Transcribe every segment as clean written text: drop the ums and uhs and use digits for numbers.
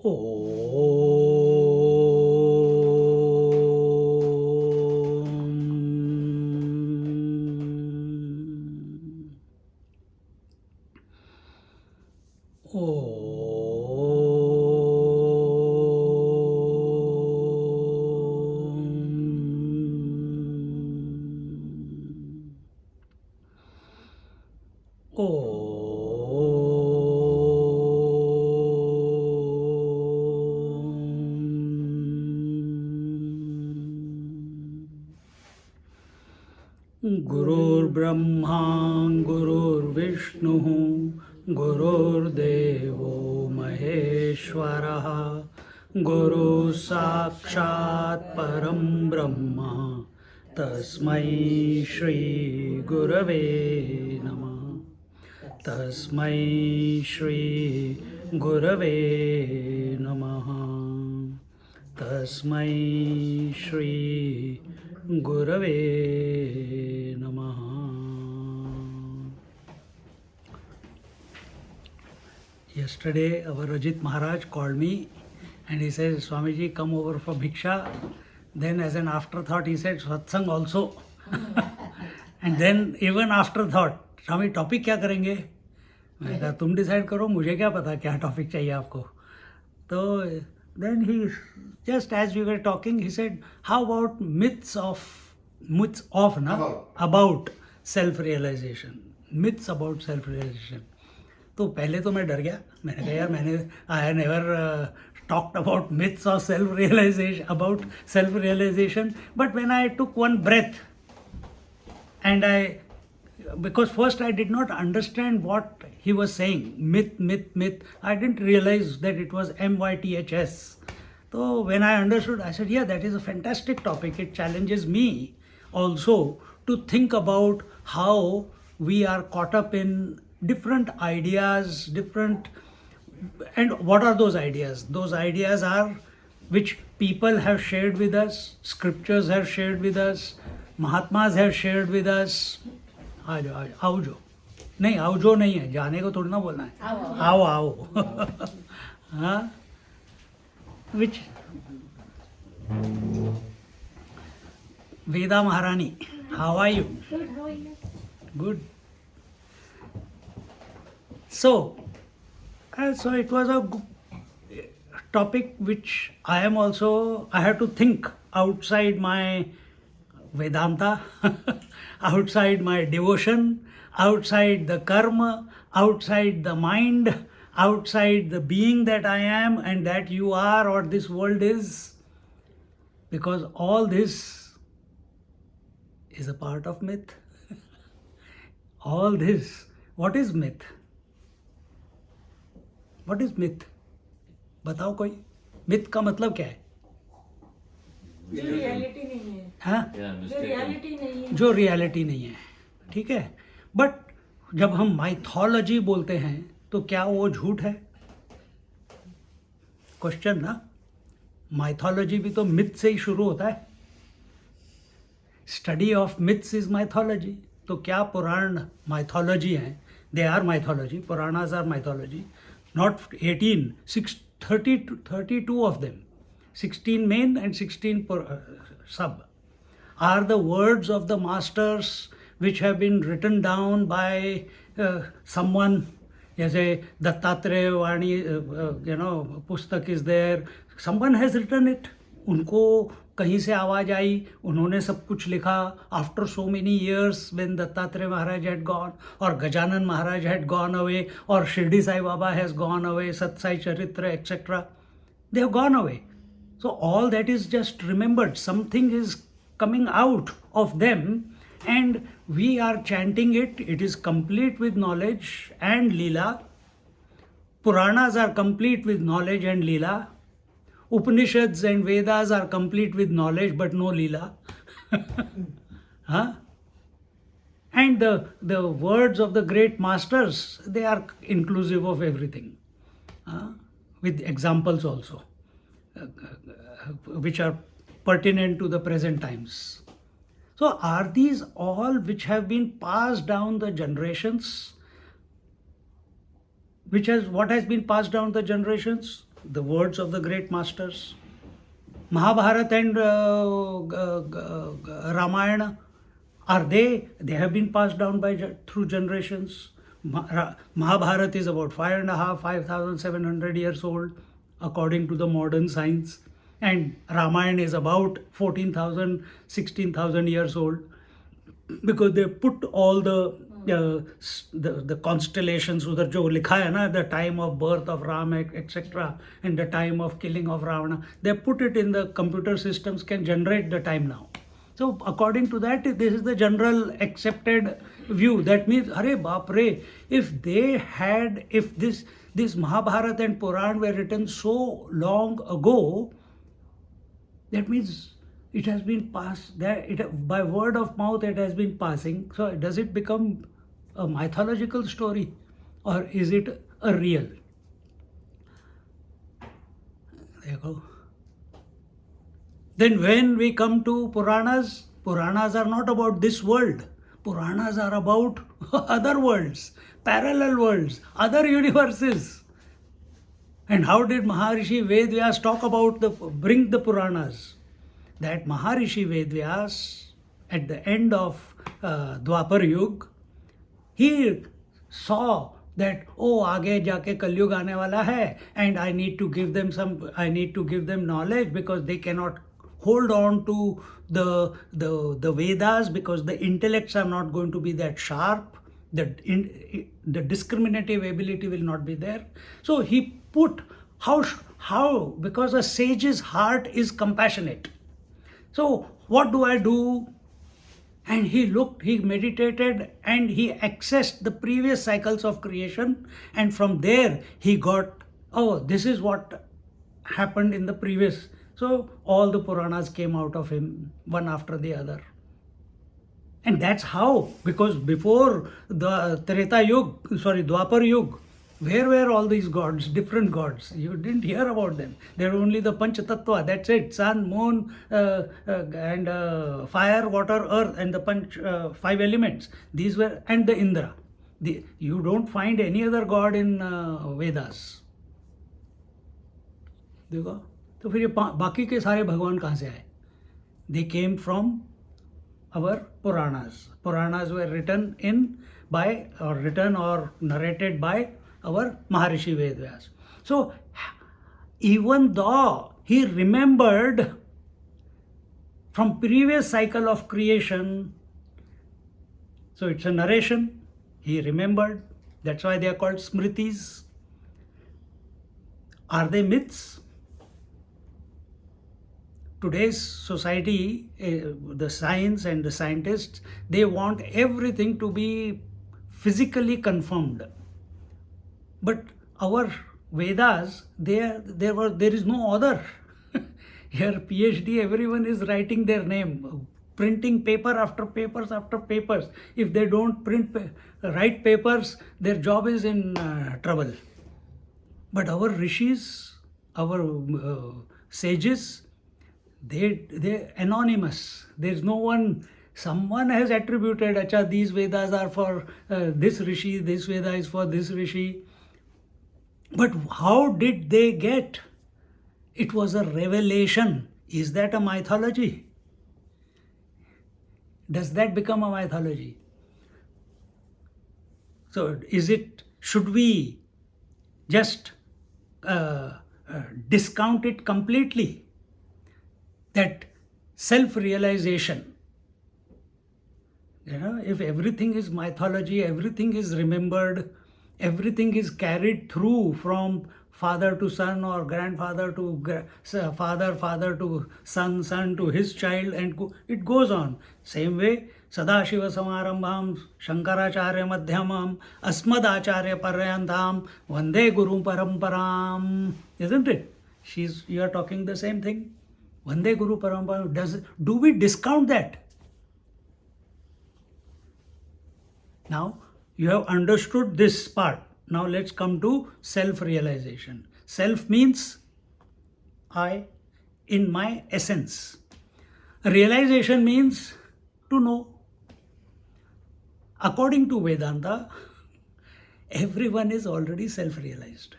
Om. गुरुर्ब्रह्मा गुरुर्विष्णुः गुरुर्देवो महेश्वरः गुरुः साक्षात् परं ब्रह्म तस्मै श्री गुरवे नमः तस्मै श्री गुरवे नमः तस्मै श्री गुरवे नमः. Yesterday our Ajit Maharaj called me and he said, Swamiji, come over for bhiksha. Then as an afterthought he said, satsang also. And then even afterthought, Swami topic क्या करेंगे? मैं कहा तुम डिसाइड करो, मुझे क्या पता क्या टॉपिक चाहिए आपको. तो then he, just as we were talking, he said, how about myths about self-realization. Myths about self-realization. तो पहले तो मैं डर गया. मैंने कहा यार I have never talked about myths of self-realization. But when I took one breath and because first I did not understand what he was saying, myth. I didn't realize that it was MYTHS. So when I understood, I said, yeah, that is a fantastic topic. It challenges me also to think about how we are caught up in different ideas, and what are those ideas? Those ideas are which people have shared with us, scriptures have shared with us, Mahatmas have shared with us. आओ जो नहीं, आओ जो नहीं है, जाने को थोड़ी ना बोलना है, आओ हाँ. Which Veda Maharani, how are you? Good, how are you? Good. So it was a topic which I had to think outside my Vedanta, outside my devotion, outside the karma, outside the mind, outside the being that I am and that you are or this world is, because all this is a part of myth. All this. What is myth? What is myth? बताओ कोई. myth का मतलब क्या है? जो reality नहीं है. हाँ? जो रियलिटी नहीं है. जो रियलिटी नहीं है. ठीक है. बट जब हम माइथोलॉजी बोलते हैं तो क्या वो झूठ है? क्वेश्चन ना. माइथोलॉजी भी तो मिथ से ही शुरू होता है. Study of myths is mythology. तो क्या पुराण माइथोलॉजी हैं? They are mythology. Puranas are mythology. Not 18, 32 of them, 16 main and 16 sub, are the words of the masters which have been written down by someone. जैसे दत्तात्रेय वाणी पुस्तक is there. Someone has written it. उनको कहीं से आवाज़ आई, उन्होंने सब कुछ लिखा. After so many years, when Dattatreya Maharaj had gone, or Gajanan Maharaj had gone away, or Shirdi Sai Baba has gone away, Sat Sai Charitra, etc., they have gone away. So all that is just remembered. Something is coming out of them, and we are chanting it. It is complete with knowledge and Leela. Puranas are complete with knowledge and Leela. Upanishads and Vedas are complete with knowledge but no Leela. Huh? And the words of the great masters, they are inclusive of everything. With examples also, which are pertinent to the present times. So are these all which have been passed down the generations? What has been passed down the generations? the words of the great masters. Mahabharata and Ramayana, they have been passed down through generations. Mahabharata is about 5,700 years old according to the modern science, and Ramayana is about 14,000, 16,000 years old, because they put all the constellations udhar jo likha hai na, the time of birth of Ram, etc., and the time of killing of Ravana, they put it in the computer systems, can generate the time now. So according to that, this is the general accepted view. That means, Hare Baap Re, if this Mahabharata and Puran were written so long ago, that means it has been passed, by word of mouth it has been passing. So does it become a mythological story, or is it a real? Dekho. Then when we come to Puranas, Puranas are not about this world. Puranas are about other worlds, parallel worlds, other universes. And how did Maharishi Vedvyas talk about bring the Puranas? That Maharishi Vedvyas, at the end of Dwapar Yug, he saw that, oh, aage jaake Kalyug aane wala hai, and I need to give them knowledge, because they cannot hold on to the Vedas, because the intellects are not going to be that sharp, the discriminative ability will not be there. So he put how because a sage's heart is compassionate. So what do I do? And he looked, he meditated, and he accessed the previous cycles of creation, and from there he got, oh, this is what happened in the previous. So all the Puranas came out of him, one after the other. And that's how, because before the Dwapar Yug, where were all these gods, different gods? You didn't hear about them. They were only the Panch Tattva, that's it. Sun, moon, and fire, water, earth, and the 5 elements. These were, and the Indra. You don't find any other god in Vedas. देखो, तो फिर ये बाकी के सारे भगवान कहाँ से आए? They came from our Puranas. Puranas were written or narrated by our Maharishi Vedvyas. So even though he remembered from previous cycle of creation, so it's a narration, he remembered, that's why they are called smritis. Are they myths? Today's society, the science and the scientists, they want everything to be physically confirmed. But our Vedas, there is no author. Here, PhD, everyone is writing their name, printing paper after papers after papers. If they don't write papers, their job is in trouble. But our rishis, our sages, they're anonymous. There's no one. Someone has attributed, acha, these Vedas are for this rishi, this Veda is for this rishi. But how did they get? It was a revelation. Is that a mythology? Does that become a mythology? So should we just discount it completely? That self-realization, if everything is mythology, everything is remembered, everything is carried through from father to son, or grandfather to father to son to his child, and it goes on. Same way, Sadashiva Samarambham, Shankaracharya Madhyamam, Asmadacharya Paryantam, Vande Guru Paramparam. Isn't it? You are talking the same thing. Vande Guru Paramparam. Do we discount that? Now, you have understood this part. Now let's come to self-realization. Self means I, in my essence. Realization means to know. According to Vedanta, everyone is already self-realized.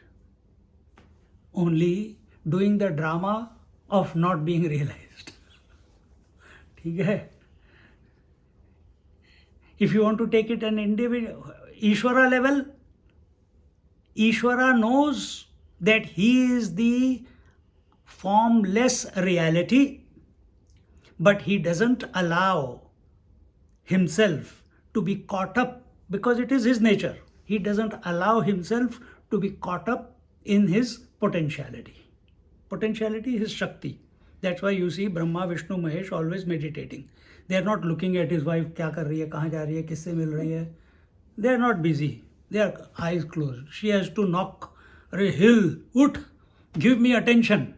only doing the drama of not being realized. ठीक है? If you want to take it an individual, Ishvara level, Ishvara knows that he is the formless reality, but he doesn't allow himself to be caught up because it is his nature. He doesn't allow himself to be caught up in his potentiality. Potentiality is Shakti. That's why you see Brahma, Vishnu, Mahesh always meditating. They are not looking at his wife, क्या कर रही है, कहाँ जा रही है, किससे मिल रही है. They are not busy. Their eyes closed. She has to knock. Arey Hill, ut, give me attention.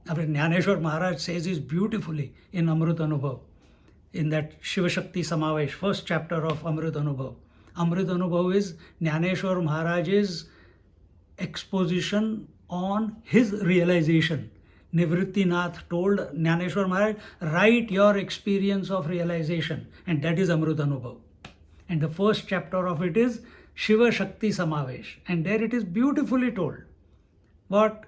Jnaneshwar Maharaj says this beautifully in Amrit Anubhav, in that Shiva Shakti Samavesh, first chapter of Amrit Anubhav. Amrit Anubhav is Jnaneshwar Maharaj's exposition on his realization. Nivrittinath told Jnaneshwar Maharaj, write your experience of realization, and that is Amrit Anubhav. And the first chapter of it is Shiva Shakti Samavesh, and there it is beautifully told. What?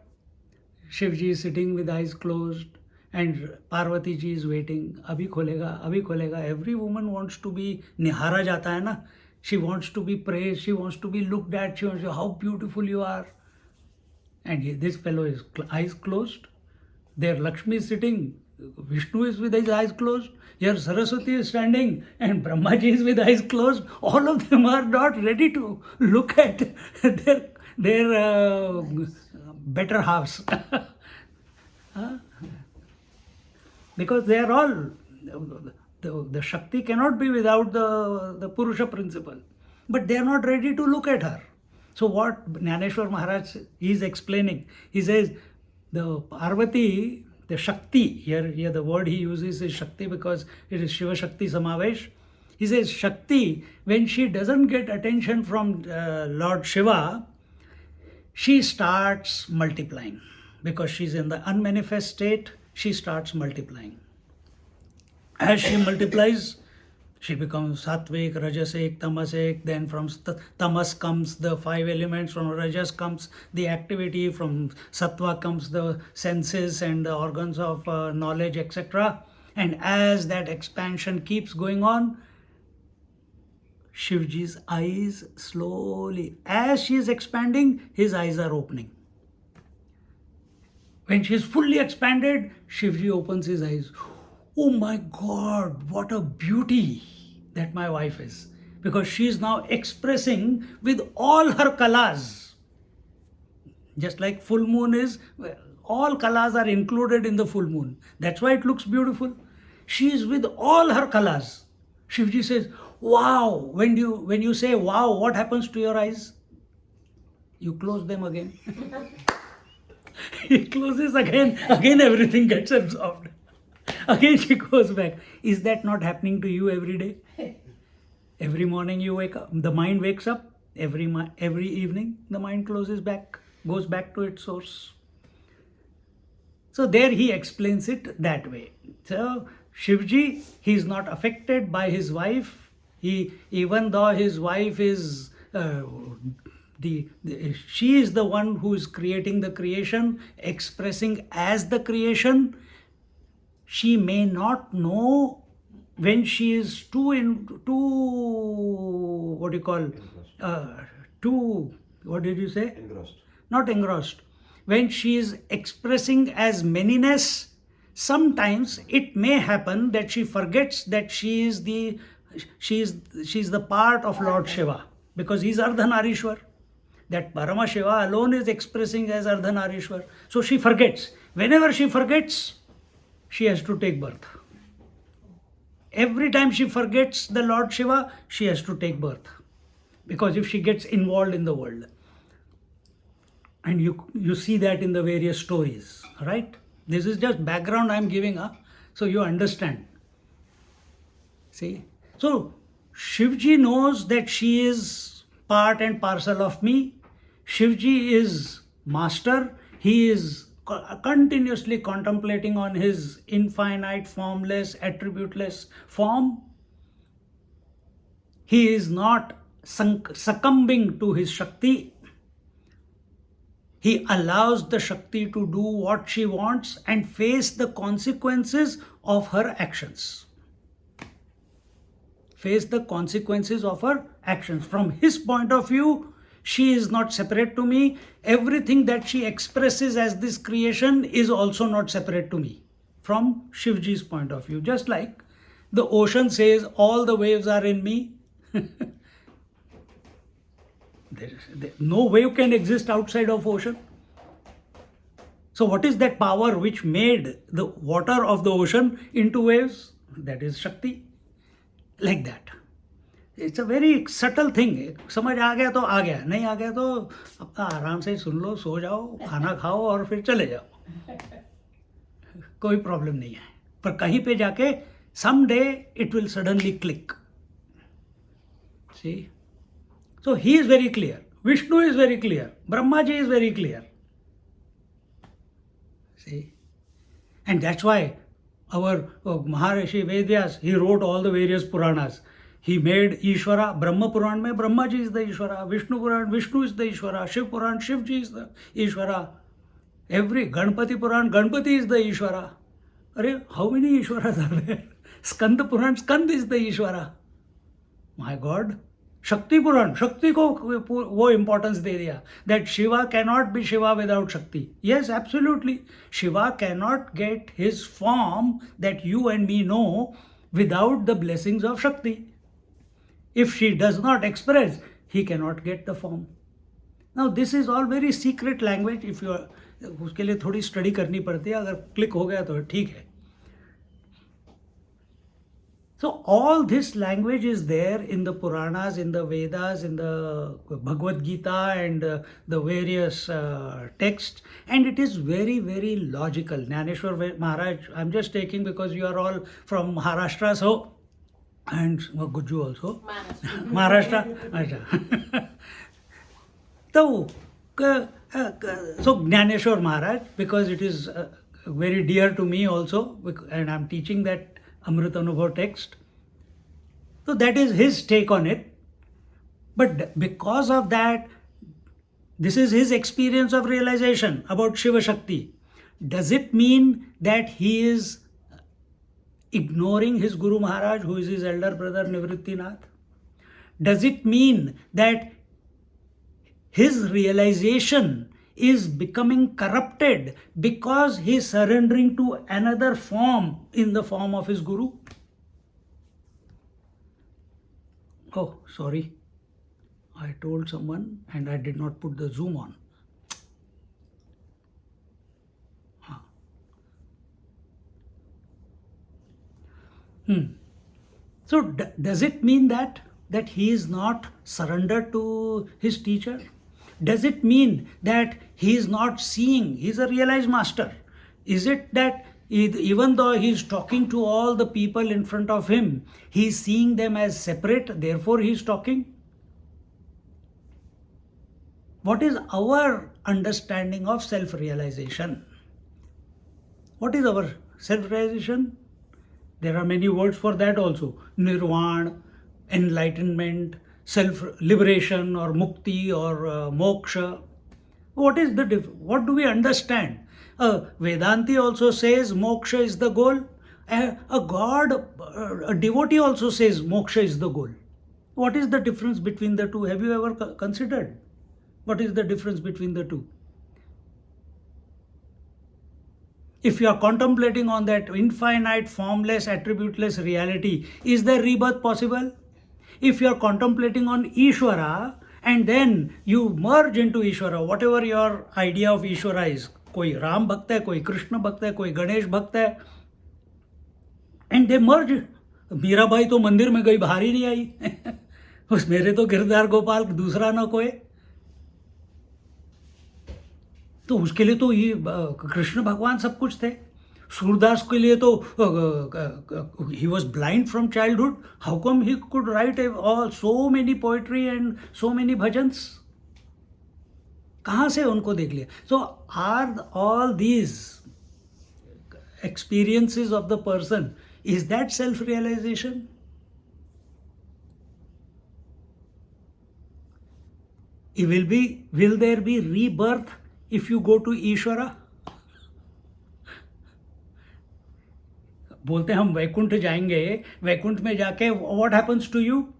Shivji is sitting with eyes closed and Parvati ji is waiting. Abhi kholega, abhi kholega. Every woman wants to be nihara jata hai na. She wants to be praised. She wants to be looked at. She wants to say, how beautiful you are. And this fellow is eyes closed. There Lakshmi is sitting. Vishnu is with his eyes closed. Here Saraswati is standing and Brahmaji is with eyes closed. All of them are not ready to look at their better halves. Because they are all, the Shakti cannot be without the Purusha principle. But they are not ready to look at her. So what Jnaneshwar Maharaj is explaining, he says, the Parvati, the Shakti, here the word he uses is Shakti because it is Shiva Shakti Samavesh. He says Shakti, when she doesn't get attention from Lord Shiva, she starts multiplying. Because she's in the unmanifest state, she starts multiplying. As she multiplies, she becomes sattvic, rajasic, tamasic. Then from tamas comes the 5 elements, from rajas comes the activity, from sattva comes the senses and the organs of knowledge, etc. And as that expansion keeps going on, Shivji's eyes slowly, as she is expanding, his eyes are opening. When she is fully expanded, Shivji opens his eyes. Oh my God, what a beauty that my wife is. Because she is now expressing with all her kalas. Just like full moon is, all kalas are included in the full moon. That's why it looks beautiful. She is with all her kalas. Shivji says, wow. When you say wow, what happens to your eyes? You close them again. He closes again everything gets absorbed. Again she goes back. Is that not happening to you every day? Every morning you wake up, the mind wakes up. Every evening the mind closes back, goes back to its source. So there he explains it that way. So Shivji, he is not affected by his wife. Even though his wife is she is the one who is creating the creation, expressing as the creation. She may not know when she is engrossed. Not engrossed. When she is expressing as manyness, sometimes it may happen that she forgets that she is the part of Lord Shiva, because he is Ardhanarishwar. That Parama Shiva alone is expressing as Ardhanarishwar. So she forgets. Whenever she forgets, she has to take birth. Every time she forgets the Lord Shiva, she has to take birth. Because if she gets involved in the world. And you see that in the various stories, right? This is just background I am giving, so you understand. See? So Shivji knows that she is part and parcel of me. Shivji is master. He is continuously contemplating on his infinite, formless, attributeless form. He is not succumbing to his Shakti. He allows the Shakti to do what she wants and face the consequences of her actions. Face the consequences of her actions. From his point of view, she is not separate to me. Everything that she expresses as this creation is also not separate to me. From Shivji's point of view. Just like the ocean says, all the waves are in me. No wave can exist outside of ocean. So what is that power which made the water of the ocean into waves? That is Shakti. Like that. It's a very subtle thing. समझ आ गया तो आ गया, नहीं आ गया तो अपना आराम से सुन लो, सो जाओ, खाना खाओ और फिर चले जाओ. कोई प्रॉब्लम नहीं है. पर कहीं पे जाके someday it will suddenly click. See? So he is very clear. Vishnu is very clear. Brahmaji is very clear. See? And that's why our Maharishi Vedyas, he wrote all the various Puranas. He made Ishvara. Brahma Puran mein Brahmaji is the Ishvara. Vishnu Puran, Vishnu is the Ishvara. Shiv Puran, Shivji is the Ishvara. Every Ganpati Puran, Ganpati is the Ishvara. Arey, how many Ishvaras are there? Skanda Puran, Skand is the Ishvara. My God. Shakti Puran, Shakti को वो importance दे दिया. That Shiva cannot be Shiva without Shakti. Yes, absolutely. Shiva cannot get his form that you and me know without the blessings of Shakti. If she does not express, he cannot get the form. Now this is all very secret language. If you are, उसके लिए थोड़ी study करनी पड़ती है. अगर click हो गया तो ठीक है. So all this language is there in the Puranas, in the Vedas, in the Bhagavad Gita and the various texts, and it is very, very logical. Jnaneshwar Maharaj, I'm just taking because you are all from Maharashtra, so, and Guju also. Maharashtra. So Jnaneshwar Maharaj, because it is very dear to me also, and I'm teaching that Amrit Anubhav text. So that is his take on it. But because of that, this is his experience of realization about Shiva Shakti. Does it mean that he is ignoring his Guru Maharaj, who is his elder brother Nivrittinath? Does it mean that his realization is becoming corrupted because he is surrendering to another form in the form of his Guru? Oh, sorry. I told someone and I did not put the zoom on. So does it mean that he is not surrendered to his teacher? Does it mean that he is not seeing? He is a realized master. Is it that even though he is talking to all the people in front of him, he is seeing them as separate, therefore he is talking? What is our understanding of self-realization? What is our self-realization? There are many words for that also. Nirvana, enlightenment, self-liberation or mukti or moksha. What is the what do we understand? Vedanti also says moksha is the goal. A devotee also says moksha is the goal. What is the difference between the two? Have you ever considered? What is the difference between the two? If you are contemplating on that infinite, formless, attributeless reality, is there rebirth possible? If you are contemplating on Ishvara and then you merge into Ishvara, whatever your idea of Ishvara is, कोई राम भक्त है, कोई कृष्ण भक्त है, कोई गणेश भक्त है, and they merge. Mirabai तो मंदिर में गई, बाहर ही नहीं आई. उस मेरे तो गिरधार गोपाल दूसरा ना कोई. तो उसके लिए तो ये कृष्ण भगवान सब कुछ थे. सूरदास के लिए तो he was blind from childhood. How come he could write all so many poetry and so many bhajans? कहाँ से उनको देख लिया? So are all these experiences of the person, is that self-realization? Will there be rebirth if you go to Ishvara, बोलते हम वैकुंठ जाएंगे, वैकुंठ में जाके what happens to you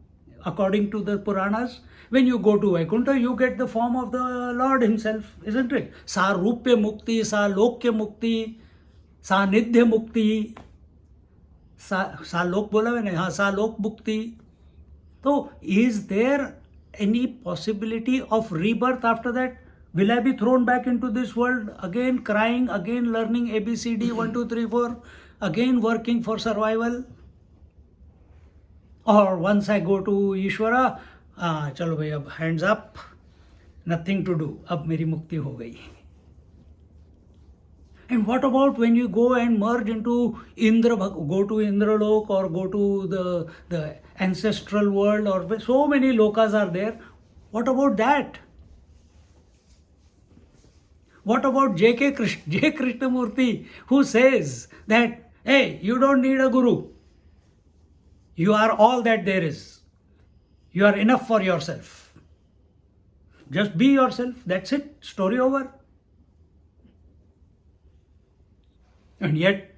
according to the Puranas? When you go to Vaikuntha, you get the form of the Lord himself, isn't it? सा रूप्य मुक्ति, सा लोक्य मुक्ति, सा निध्य मुक्ति, सा लोक बोला मैंने, हाँ सा लोक मुक्ति. तो is there any possibility of rebirth after that? Will I be thrown back into this world again crying, again learning ABCD 1 2 3 4, again working for survival? Or once I go to Ishvara, चलो भाई अब hands up, nothing to do, अब मेरी मुक्ति हो गई. And what about when you go and merge into go to Indralok or go to the ancestral world, or so many lokas are there? What about that? What about J. Krishnamurti, who says that, hey, you don't need a guru. You are all that there is. You are enough for yourself. Just be yourself. That's it. Story over. And yet,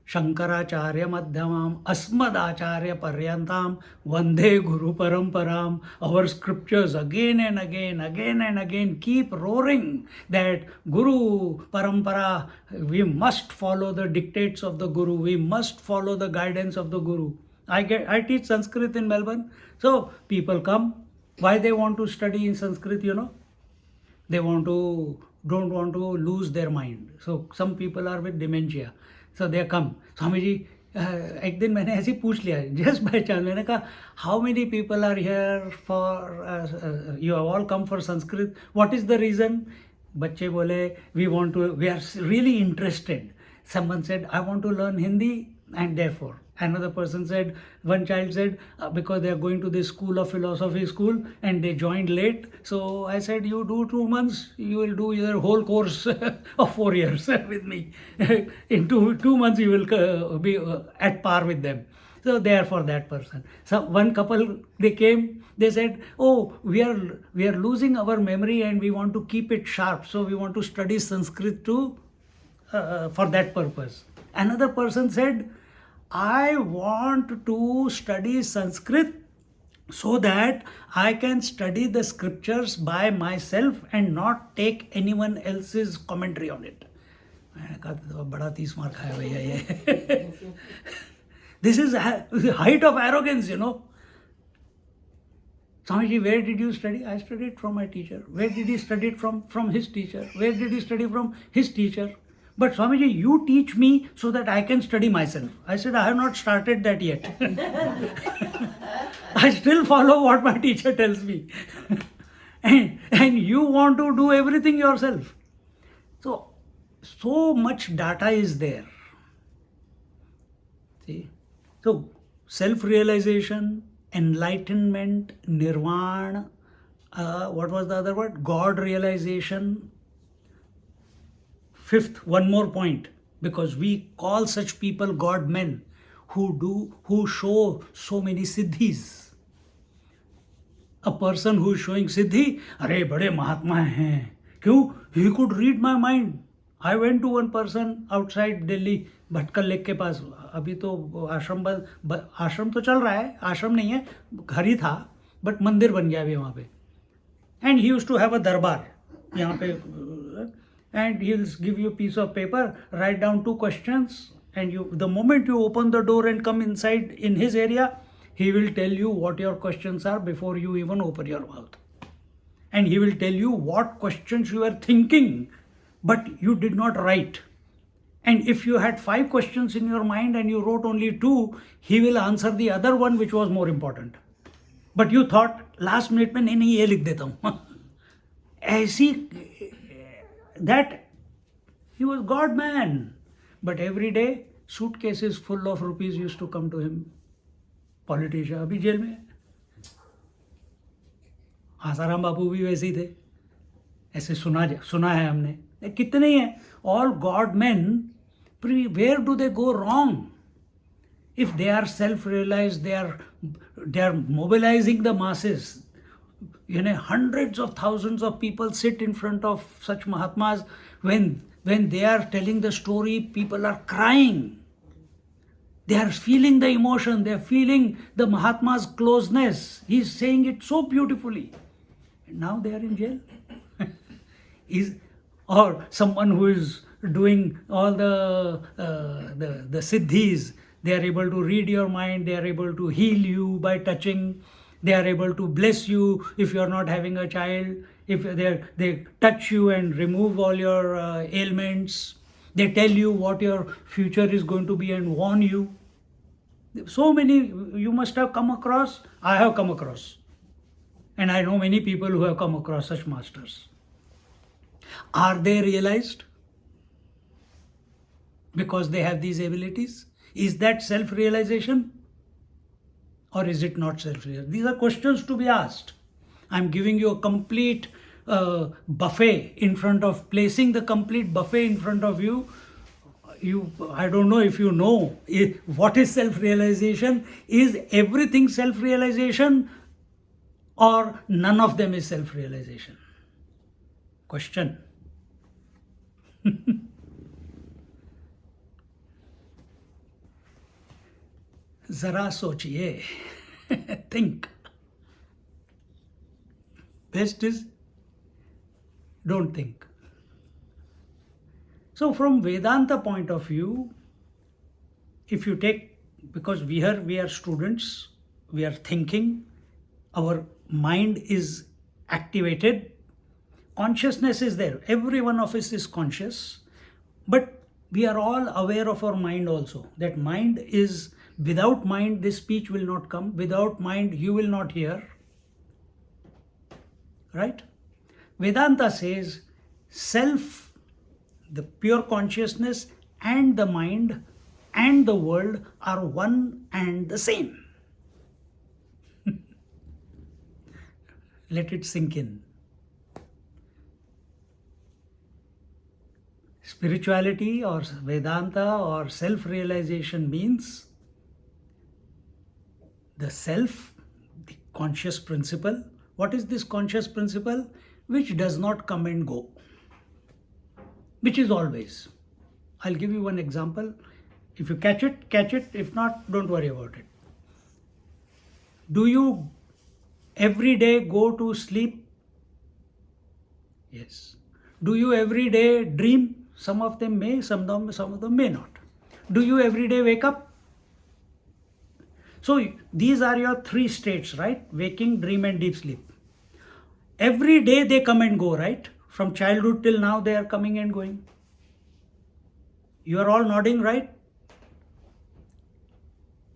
Shankaracharya Madhyamam Asmadacharya Paryantam Vande Guru Paramparam. Our scriptures again and again keep roaring that Guru Parampara, we must follow the dictates of the Guru, we must follow the guidance of the Guru. I teach Sanskrit in Melbourne, so people come. Why they want to study in Sanskrit, you know? They don't want to lose their mind. So some people are with dementia. So they come. Swami ji, एक दिन मैंने ऐसे ही पूछ लिया, just by chance, मैंने कहा, how many people are here for, you have all come for Sanskrit, what is the reason? बच्चे बोले, we are really interested. Someone said, I want to learn Hindi, and therefore. Another person said, one child said, because they are going to this school of philosophy school and they joined late. So I said, you do 2 months, you will do your whole course of 4 years with me. In 2 months, you will be at par with them. So therefore that person. So one couple, they came, they said, oh, we are losing our memory and we want to keep it sharp. So we want to study Sanskrit too, for that purpose. Another person said, I want to study Sanskrit so that I can study the scriptures by myself and not take anyone else's commentary on it. मैंने कहा बड़ा 30 मार खाया भैया ये. This is the height of arrogance, you know. Swamiji, where did you study? I studied from my teacher. Where did he study it from? From his teacher. Where did he study from? His teacher. But Swamiji, you teach me so that I can study myself. I said, I have not started that yet. I still follow what my teacher tells me. and you want to do everything yourself. So much data is there. See? So, self-realization, enlightenment, nirvana, what was the other word? God realization. Fifth, one more point, because we call such people God men who show so many siddhis. A person who is showing siddhi, अरे बड़े महात्मा हैं. क्यों? He could read my mind. I went to one person outside Delhi, Bhatkal lake के पास. अभी तो आश्रम तो चल रहा है, आश्रम नहीं है, घर ही था, बट मंदिर बन गया अभी वहाँ पे. And he used to have a दरबार यहाँ पे. And he'll give you a piece of paper, write down 2 questions, and the moment you open the door and come inside in his area, he will tell you what your questions are before you even open your mouth. And he will tell you what questions you are thinking, but you did not write. And if you had 5 questions in your mind and you wrote only 2, he will answer the other one which was more important. But you thought, last minute में नहीं ये लिख देता हूँ. ऐसी that he was God man, but every day suitcases full of rupees used to come to him. Politician अभी jail में. आसाराम बापू भी वैसे ही थे, ऐसे सुना है हमने. कितने ही हैं, all God men. Where do they go wrong? If they are self-realized, they are mobilizing the masses. hundreds of thousands of people sit in front of such Mahatmas. When they are telling the story, people are crying. They are feeling the emotion. They are feeling the Mahatma's closeness. He's saying it so beautifully. And now they are in jail. Or someone who is doing all the siddhis, they are able to read your mind, they are able to heal you by touching, they are able to bless you if you are not having a child, if they touch you and remove all your ailments, they tell you what your future is going to be and warn you. So many you must have come across, I have come across. And I know many people who have come across such masters. Are they realized? Because they have these abilities? Is that self-realization? Or is it not self-realization? These are questions to be asked. I'm giving you a complete buffet in front of, placing the complete buffet in front of you. I don't know if you know what is self-realization. Is everything self-realization or none of them is self-realization? Question. Zara sochiye. Think. Best is don't think. So from Vedanta point of view, if you take, because we are students, we are thinking, our mind is activated, consciousness is there. Every one of us is conscious, but we are all aware of our mind also. That mind is, without mind this speech will not come, without mind you will not hear. Right? Vedanta says self, the pure consciousness and the mind and the world are one and the same. Let it sink in. Spirituality or Vedanta or self-realization means the self, the conscious principle. What is this conscious principle? Which does not come and go, which is always. I'll give you one example. If you catch it, catch it. If not, don't worry about it. Do you every day go to sleep? Yes. Do you every day dream? Some of them may, some of them may not. Do you every day wake up? So these are your three states, right? Waking, dream and deep sleep. Every day they come and go, right? From childhood till now they are coming and going. You are all nodding, right?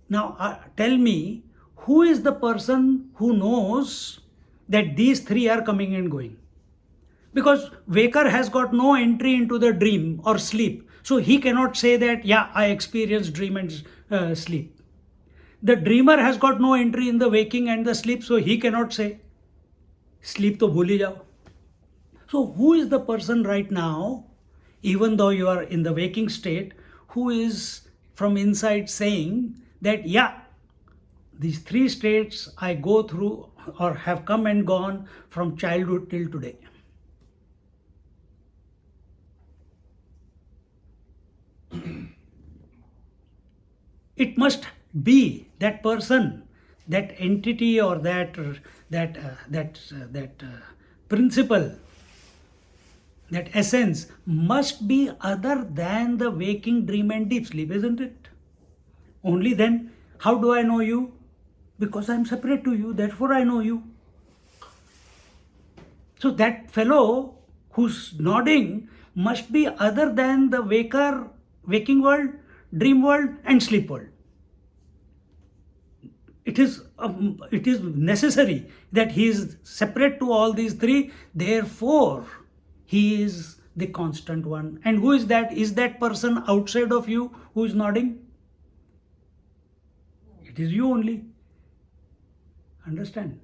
Now tell me, who is the person who knows that these three are coming and going? Because waker has got no entry into the dream or sleep. So he cannot say that, yeah, I experienced dream and sleep. The dreamer has got no entry in the waking and the sleep. So he cannot say, sleep to bhuli jao. So who is the person right now, even though you are in the waking state, who is from inside saying that, yeah, these three states I go through or have come and gone from childhood till today? It must be that person, that entity or that principle, that essence must be other than the waking, dream and deep sleep, isn't it? Only then, how do I know you? Because I am separate to you, therefore I know you. So that fellow who's nodding must be other than the waking world, dream world and sleep world. It is necessary that he is separate to all these three, therefore he is the constant one. And who is that? Is that person outside of you who is nodding? It is you only. Understand?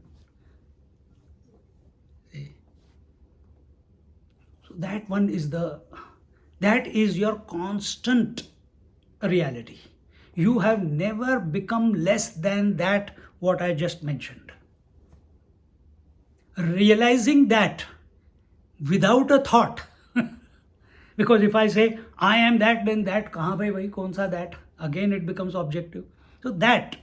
See? So that one is that is your constant reality. You have never become less than that what I just mentioned. realizing that without a thought. Because if I say I am that, then that kahan bhai kaun sa that? Again it becomes objective. So that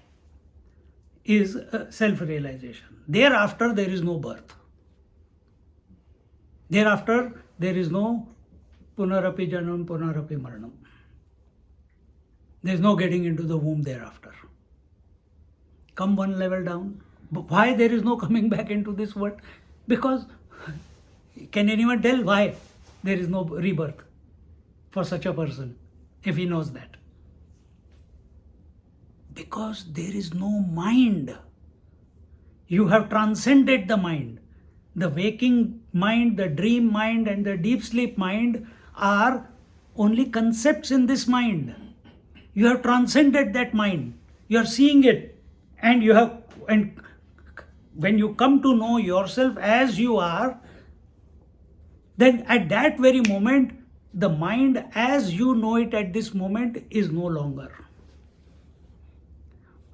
is self-realization. Thereafter there is no birth. Thereafter there is no punarapi janam, punarapi maranam. There is no getting into the womb thereafter. Come one level down. Why there is no coming back into this world? Because can anyone tell why there is no rebirth for such a person if he knows that? Because there is no mind. You have transcended the mind. The waking mind, the dream mind, and the deep sleep mind are only concepts in this mind. You have transcended that mind. You are seeing it, and when you come to know yourself as you are, then at that very moment, the mind as you know it at this moment is no longer.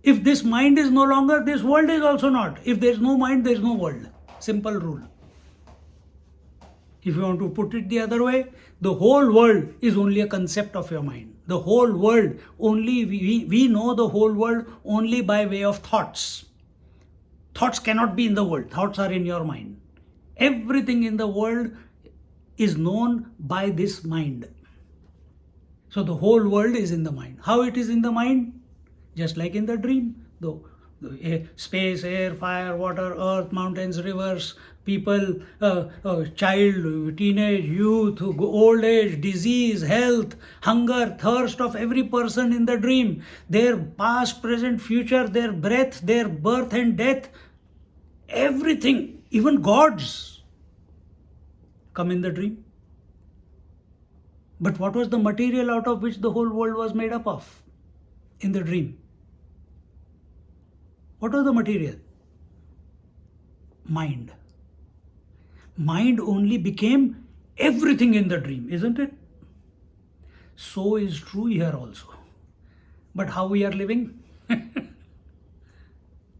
If this mind is no longer, this world is also not. If there is no mind, there is no world. Simple rule. If you want to put it the other way, the whole world is only a concept of your mind. The whole world, only we know the whole world only by way of thoughts. Thoughts cannot be in the world. Thoughts are in your mind. Everything in the world is known by this mind. So the whole world is in the mind. How it is in the mind? Just like in the dream. Space, air, fire, water, earth, mountains, rivers, people, child, teenage, youth, old age, disease, health, hunger, thirst of every person in the dream, their past, present, future, their breath, their birth and death, everything, even gods come in the dream. But what was the material out of which the whole world was made up of in the dream? What was the material? Mind. Mind only became everything in the dream, isn't it? So is true here also. But how we are living?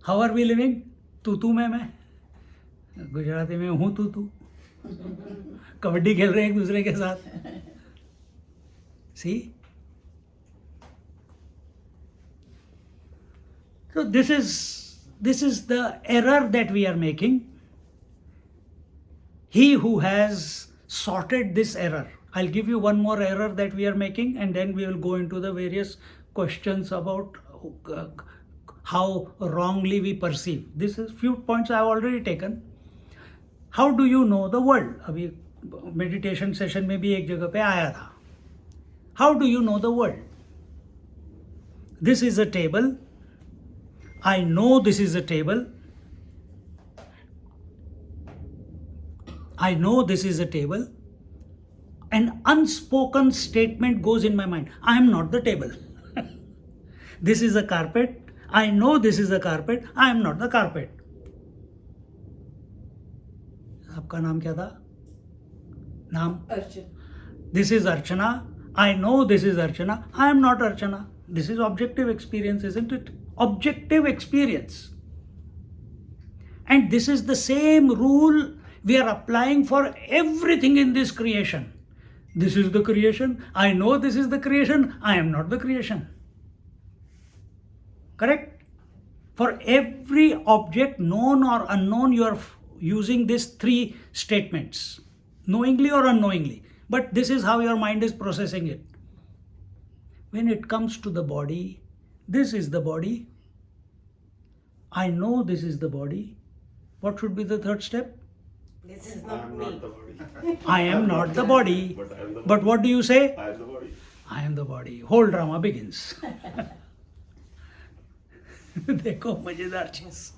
How are we living? तू मैं गुजराती में हूँ तू कबड्डी खेल रहे हैं एक दूसरे के साथ. See? So this is the error that we are making. He who has sorted this error, I'll give you one more error that we are making, and then we will go into the various questions about how wrongly we perceive. This is few points I have already taken. How do you know the world? अभी meditation session में भी एक जगह पे आया था. How do you know the world? This is a table. I know this is a table. I know this is a table. An unspoken statement goes in my mind. I am not the table. This is a carpet. I know this is a carpet. I am not the carpet. आपका नाम क्या था? नाम? Archana. This is Archana. I know this is Archana. I am not Archana. This is objective experience, isn't it? Objective experience. And this is the same rule we are applying for everything in this creation. This is the creation. I know this is the creation. I am not the creation. Correct? For every object, known or unknown, you are using these three statements, knowingly or unknowingly. But this is how your mind is processing it. When it comes to the body, this is the body. I know this is the body. What should be the third step? This is I not am me. not the body. I am not the body. But I am the But body. what do you say? I am the body. I am the body. Whole drama begins. देखो मजेदार चीज.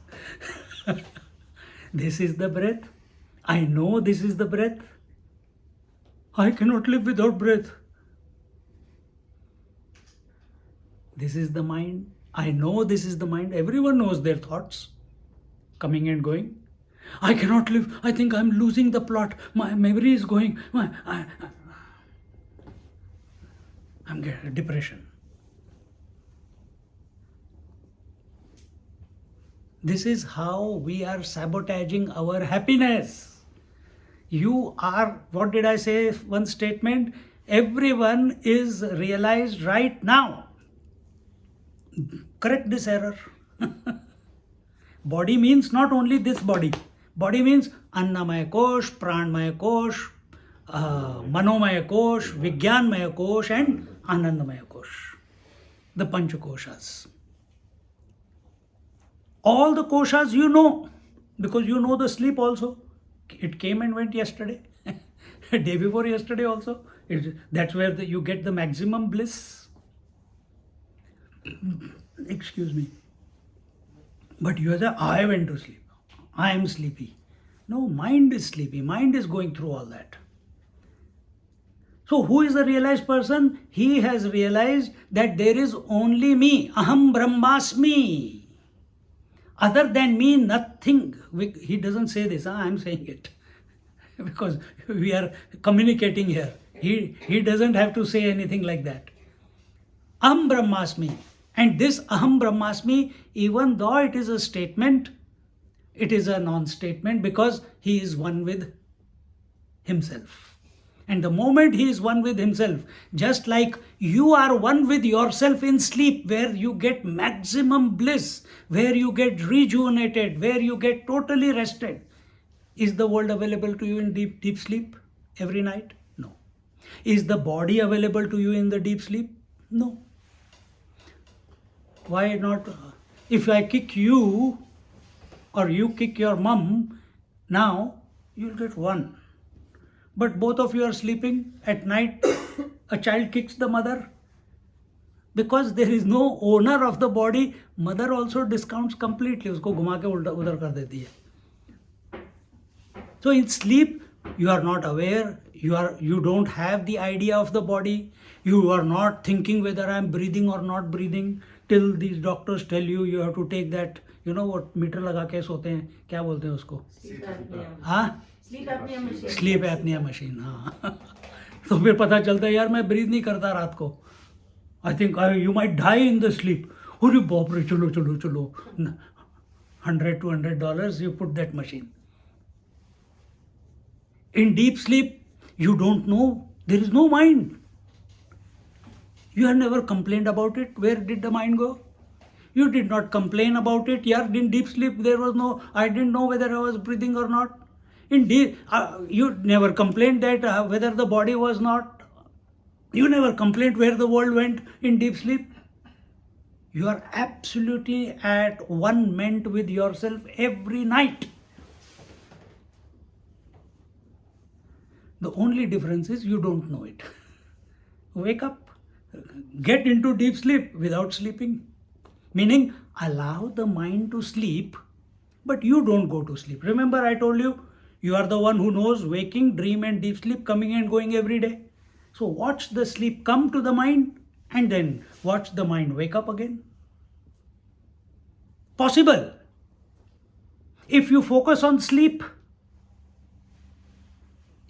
This is the breath. I know this is the breath. I cannot live without breath. This is the mind. I know this is the mind. Everyone knows their thoughts coming and going. I cannot live. I think I'm losing the plot. My memory is going. I'm getting depression. This is how we are sabotaging our happiness. You are, what did I say? One statement, everyone is realized right now. Correct this error. Body means not only this body. Body means Annamaya Kosh, Pranmaya Kosh, Manomaya Kosh, Vigyanmaya Kosh and Anandamaya Kosh. The Panchakoshas. All the koshas you know, because you know the sleep also. It came and went yesterday, day before yesterday also. That's where you get the maximum bliss. Excuse me. But you say, I went to sleep. I am sleepy. No, mind is sleepy. Mind is going through all that. So who is the realized person? He has realized that there is only me. Aham Brahmasmi. Other than me, nothing. He doesn't say this, I am saying it. Because we are communicating here. He doesn't have to say anything like that. Aham Brahmasmi. And this Aham Brahmasmi, even though it is a statement, it is a non-statement because he is one with himself. And the moment he is one with himself, just like you are one with yourself in sleep, where you get maximum bliss, where you get rejuvenated, where you get totally rested. Is the world available to you in deep sleep every night? No. Is the body available to you in the deep sleep? No. Why not? If I kick you or you kick your mum, now you'll get one. But both of you are sleeping at night, a child kicks the mother. Because there is no owner of the body, mother also discounts completely. Usko घुमा के उधर कर देती है. So in sleep, you are not aware, you don't have the idea of the body, you are not thinking whether I am breathing or not breathing, till these doctors tell you have to take that, you know what, meter लगा के सोते हैं, क्या बोलते हैं उसको? हाँ? Sleep apnoea machine. हाँ. तो फिर पता चलता है यार मैं ब्रीथ नहीं करता रात को. I think you might die in the sleep. अरे बाप रे, चलो चलो चलो, $100-200 you put that machine. In deep sleep, you don't know, there is no mind. You have never complained about it. Where did the mind go? You did not complain about it. Yeah, in deep sleep, there was no, I didn't know whether I was breathing or not. In deep, you never complained that whether the body was not. You never complained where the world went in deep sleep. You are absolutely at one ment with yourself every night. The only difference is you don't know it. Wake up, get into deep sleep without sleeping. Meaning, allow the mind to sleep, but you don't go to sleep. Remember, I told you, you are the one who knows waking, dream and deep sleep coming and going every day. So watch the sleep come to the mind and then watch the mind wake up again. Possible. If you focus on sleep,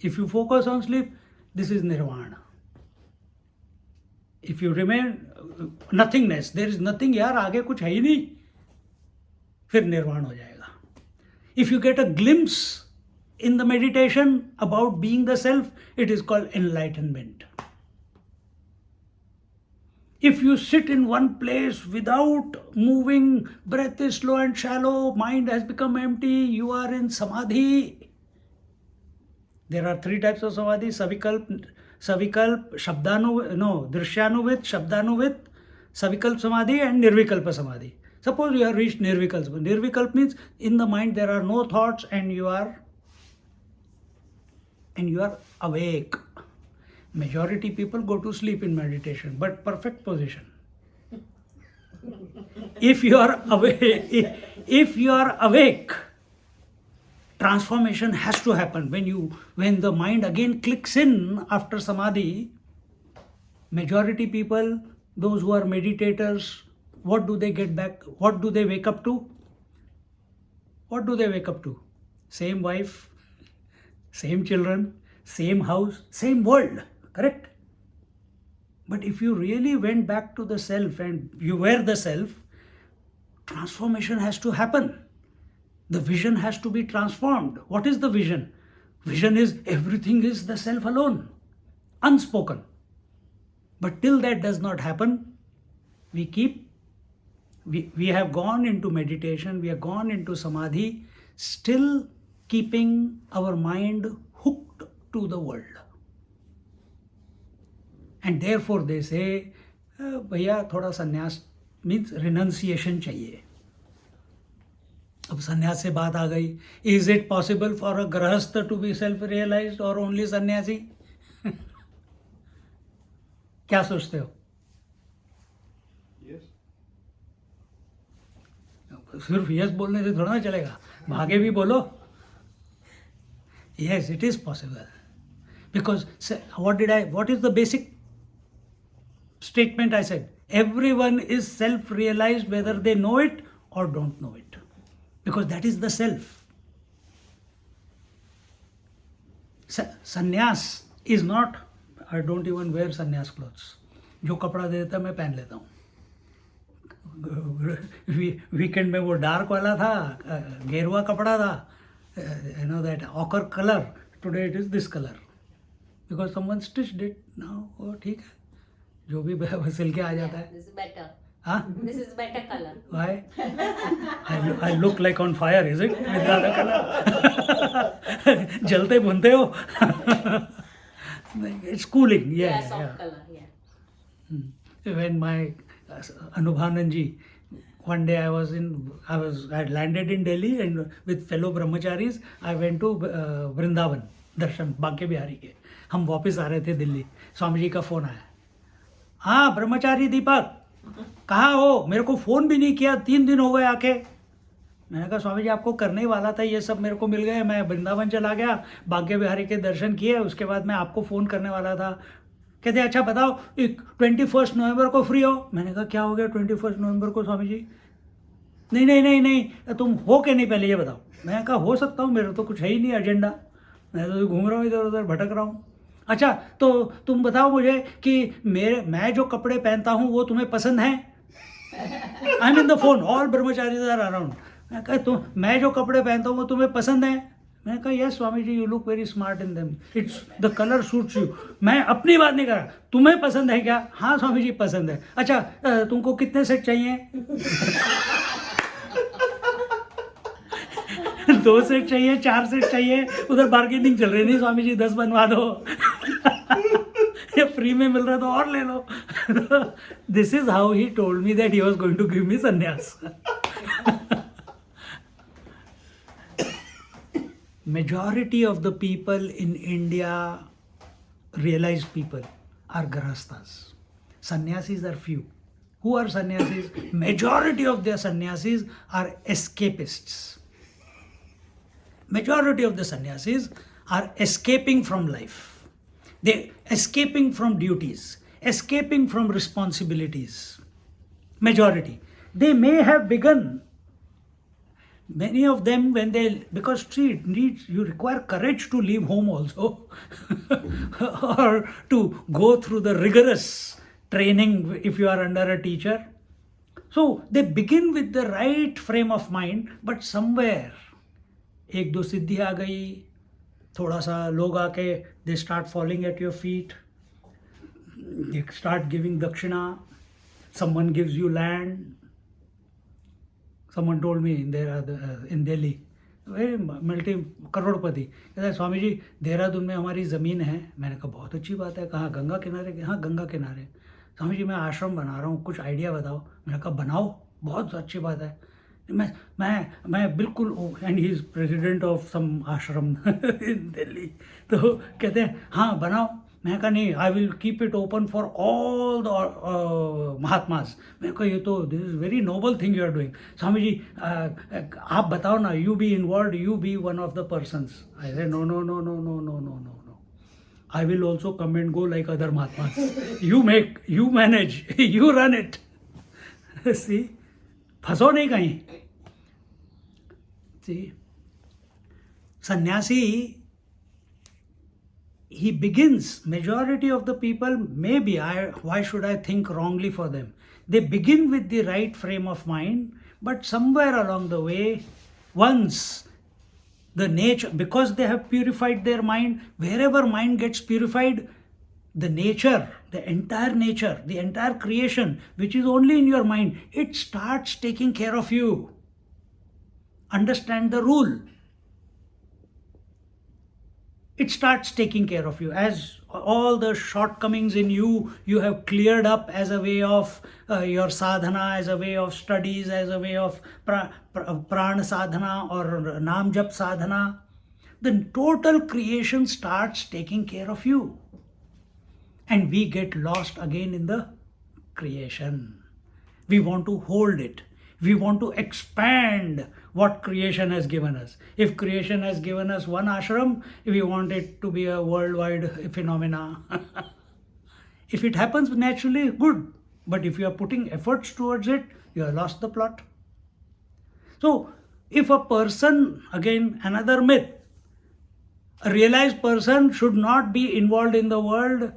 this is nirvana. If you remain nothingness, there is nothing, यार आगे कुछ है ही नहीं, फिर निर्वाण हो जाएगा. If you get a glimpse in the meditation about being the self, it is called enlightenment. If you sit in one place without moving, breath is slow and shallow, mind has become empty, you are in samadhi. There are three types of samadhi: savikalp, drishyanuvit, shabdanuvit, savikalp samadhi and nirvikalpa samadhi. Suppose you have reached nirvikalpa. Nirvikalpa means in the mind there are no thoughts and you are awake. Majority people go to sleep in meditation, but perfect position. If you are awake, transformation has to happen. When the mind again clicks in after samadhi, majority people, those who are meditators, what do they get back? What do they wake up to? Same wife, same children, same house, same world. Correct? But if you really went back to the self and you were the self, transformation has to happen. The vision has to be transformed. What is the vision? Vision is everything is the self alone, unspoken. But till that does not happen, we have gone into meditation, we have gone into samadhi, still keeping our mind hooked to the world. And therefore they say, भैया थोड़ा संन्यास means renunciation चाहिए. अब संन्यास से बात आ गई. Is it possible for a grahastha to be self-realized or only सन्यासी? क्या सोचते हो? Yes. सिर्फ यस बोलने से थोड़ा ना चलेगा, आगे भी बोलो. Yes, it is possible. Because what is the basic statement I said? Everyone is self-realized whether they know it or don't know it. Because that is the self. Sannyas is not, I don't even wear sannyas clothes. जो कपड़ा दे देता मैं पहन लेता हूँ. Weekend में वो dark वाला था, गेरुआ कपड़ा था, that ochre color. Today it is this color. Because someone stitched it. Now, वो ठीक है. जो भी सिल के आ जाता है. This is better. Huh? This is better color. Why? I look like on fire, is it? With the other color. जलते भुनते हो. It's cooling. Yeah. Soft color. Yeah. When my Anubhananji, one day I had landed in Delhi and with fellow brahmacharis, I went to Vrindavan, दर्शन बांके बिहारी के. हम वापस आ रहे थे दिल्ली. स्वामी जी का phone आया. हाँ ब्रह्मचारी दीपक, कहाँ हो? मेरे को फ़ोन भी नहीं किया, 3 दिन हो गए आके. मैंने कहा स्वामी जी आपको करने ही वाला था, ये सब मेरे को मिल गए. मैं वृंदावन चला गया, बांके बिहारी के दर्शन किए, उसके बाद मैं आपको फ़ोन करने वाला था. कहते अच्छा बताओ 21 नवंबर को फ्री हो? मैंने कहा क्या हो गया 21 नवंबर को स्वामी जी? नहीं तुम हो के नहीं पहले ये बताओ. मैंने कहा हो सकता हूँ, मेरा तो कुछ है ही नहीं एजेंडा, मैं तो घूम रहा हूँ इधर उधर, भटक रहा हूँ. अच्छा तो तुम बताओ मुझे कि मैं जो कपड़े पहनता हूँ वो तुम्हें पसंद है? I am in the phone, all brahmacharis are around. मैं कहा मैं जो कपड़े पहनता हूँ वो तुम्हें पसंद है? मैंने कहा yes Swami ji, you look very smart in them, it's the colour suits you. मैं अपनी बात नहीं कर रहा, तुम्हें पसंद है क्या? हाँ स्वामी जी पसंद है. अच्छा तुमको कितने सेट चाहिए? 2 सेट चाहिए, 4 सेट चाहिए? उधर बार्गेनिंग चल रही. नहीं स्वामी जी 10 बनवा दो. ये फ्री में मिल रहा तो और ले लो. This is how he told me that he was going to give me sannyas. Majority of the people in India, realized people, are grahasthas. Sannyasis are few. Who are sannyasis? Majority of their sannyasis are escapists. Majority of the sannyasis are escaping from life. They're escaping from duties, escaping from responsibilities. Majority. They may have begun. Many of them, because you require courage to leave home also, or to go through the rigorous training if you are under a teacher. So they begin with the right frame of mind, but somewhere, 1-2 सिद्धि आ गई, थोड़ा सा लोग आके, they start falling at your feet, they start giving dakshina, someone gives you land. Someone told me in Delhi, very multi करोड़पति, कहता है स्वामी जी देहरादून में हमारी ज़मीन है. मैंने कहा बहुत अच्छी बात है. कहाँ? गंगा किनारे? हाँ गंगा किनारे. स्वामी जी मैं आश्रम बना रहा हूँ, कुछ आइडिया बताओ. मैंने कहा बनाओ, बहुत अच्छी बात है. मैं बिल्कुल. And he is president of some ashram in Delhi. तो कहते हैं हाँ बनाओ. मैंने कहा नहीं, I will keep it open for all the mahatmas. मैंने कहा ये तो this is very noble thing you are doing. Swami ji आप बताओ ना, you be involve, you be one of the persons. I say no, I will also come and go like other Mahatmas. You make, you manage, you run it. See, फंसो नहीं कहीं. See, sannyasi, he begins, majority of the people, maybe, why should I think wrongly for them? They begin with the right frame of mind, But somewhere along the way, once the nature, because they have purified their mind, wherever mind gets purified, the nature, the entire creation, which is only in your mind, it starts taking care of you. Understand the rule. It starts taking care of you. As all the shortcomings in you, you have cleared up as a way of your sadhana, as a way of studies, as a way of prana sadhana or nam jap sadhana, the total creation starts taking care of you. And we get lost again in the creation. We want to hold it. We want to expand what creation has given us. If creation has given us one ashram, we want it to be a worldwide phenomena. If it happens naturally, good. But if you are putting efforts towards it, you have lost the plot. So, if a person, again another myth, a realized person should not be involved in the world.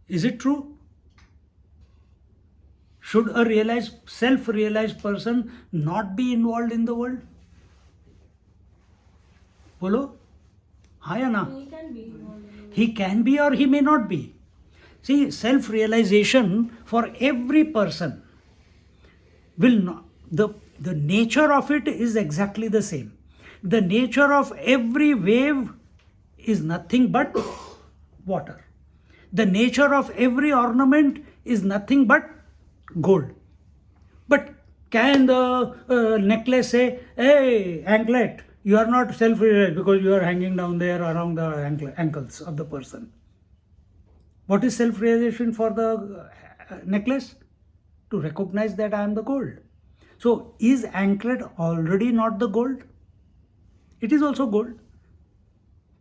Is it true? Should a realized, self-realized person not be involved in the world? Bolo? हाँ या ना? He can be involved. He can be or he may not be. See, self-realization for every person will not, the nature of it is exactly the same. The nature of every wave is nothing but water. The nature of every ornament is nothing but gold. But can the necklace say, hey, anklet, you are not self-realized because you are hanging down there around the ankles of the person? What is self-realization for the necklace? To recognize that I am the gold. So is anklet already not the gold? It is also gold.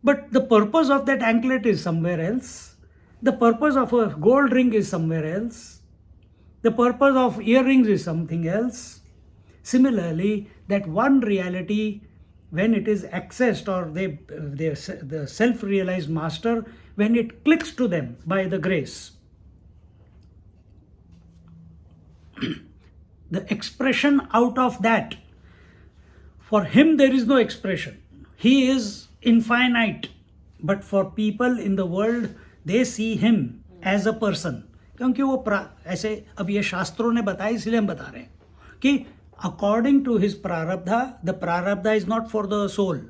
But the purpose of that anklet is somewhere else. The purpose of a gold ring is somewhere else. The purpose of earrings is something else. Similarly, that one reality, when it is accessed or the self-realized master, when it clicks to them by the grace, the expression out of that, for him there is no expression. He is infinite. But for people in the world, they see him as a person. क्योंकि वो ऐसे अब ये शास्त्रों ने बताया इसलिए हम बता रहे हैं कि according to his prarabdha, the prarabdha is not for the soul.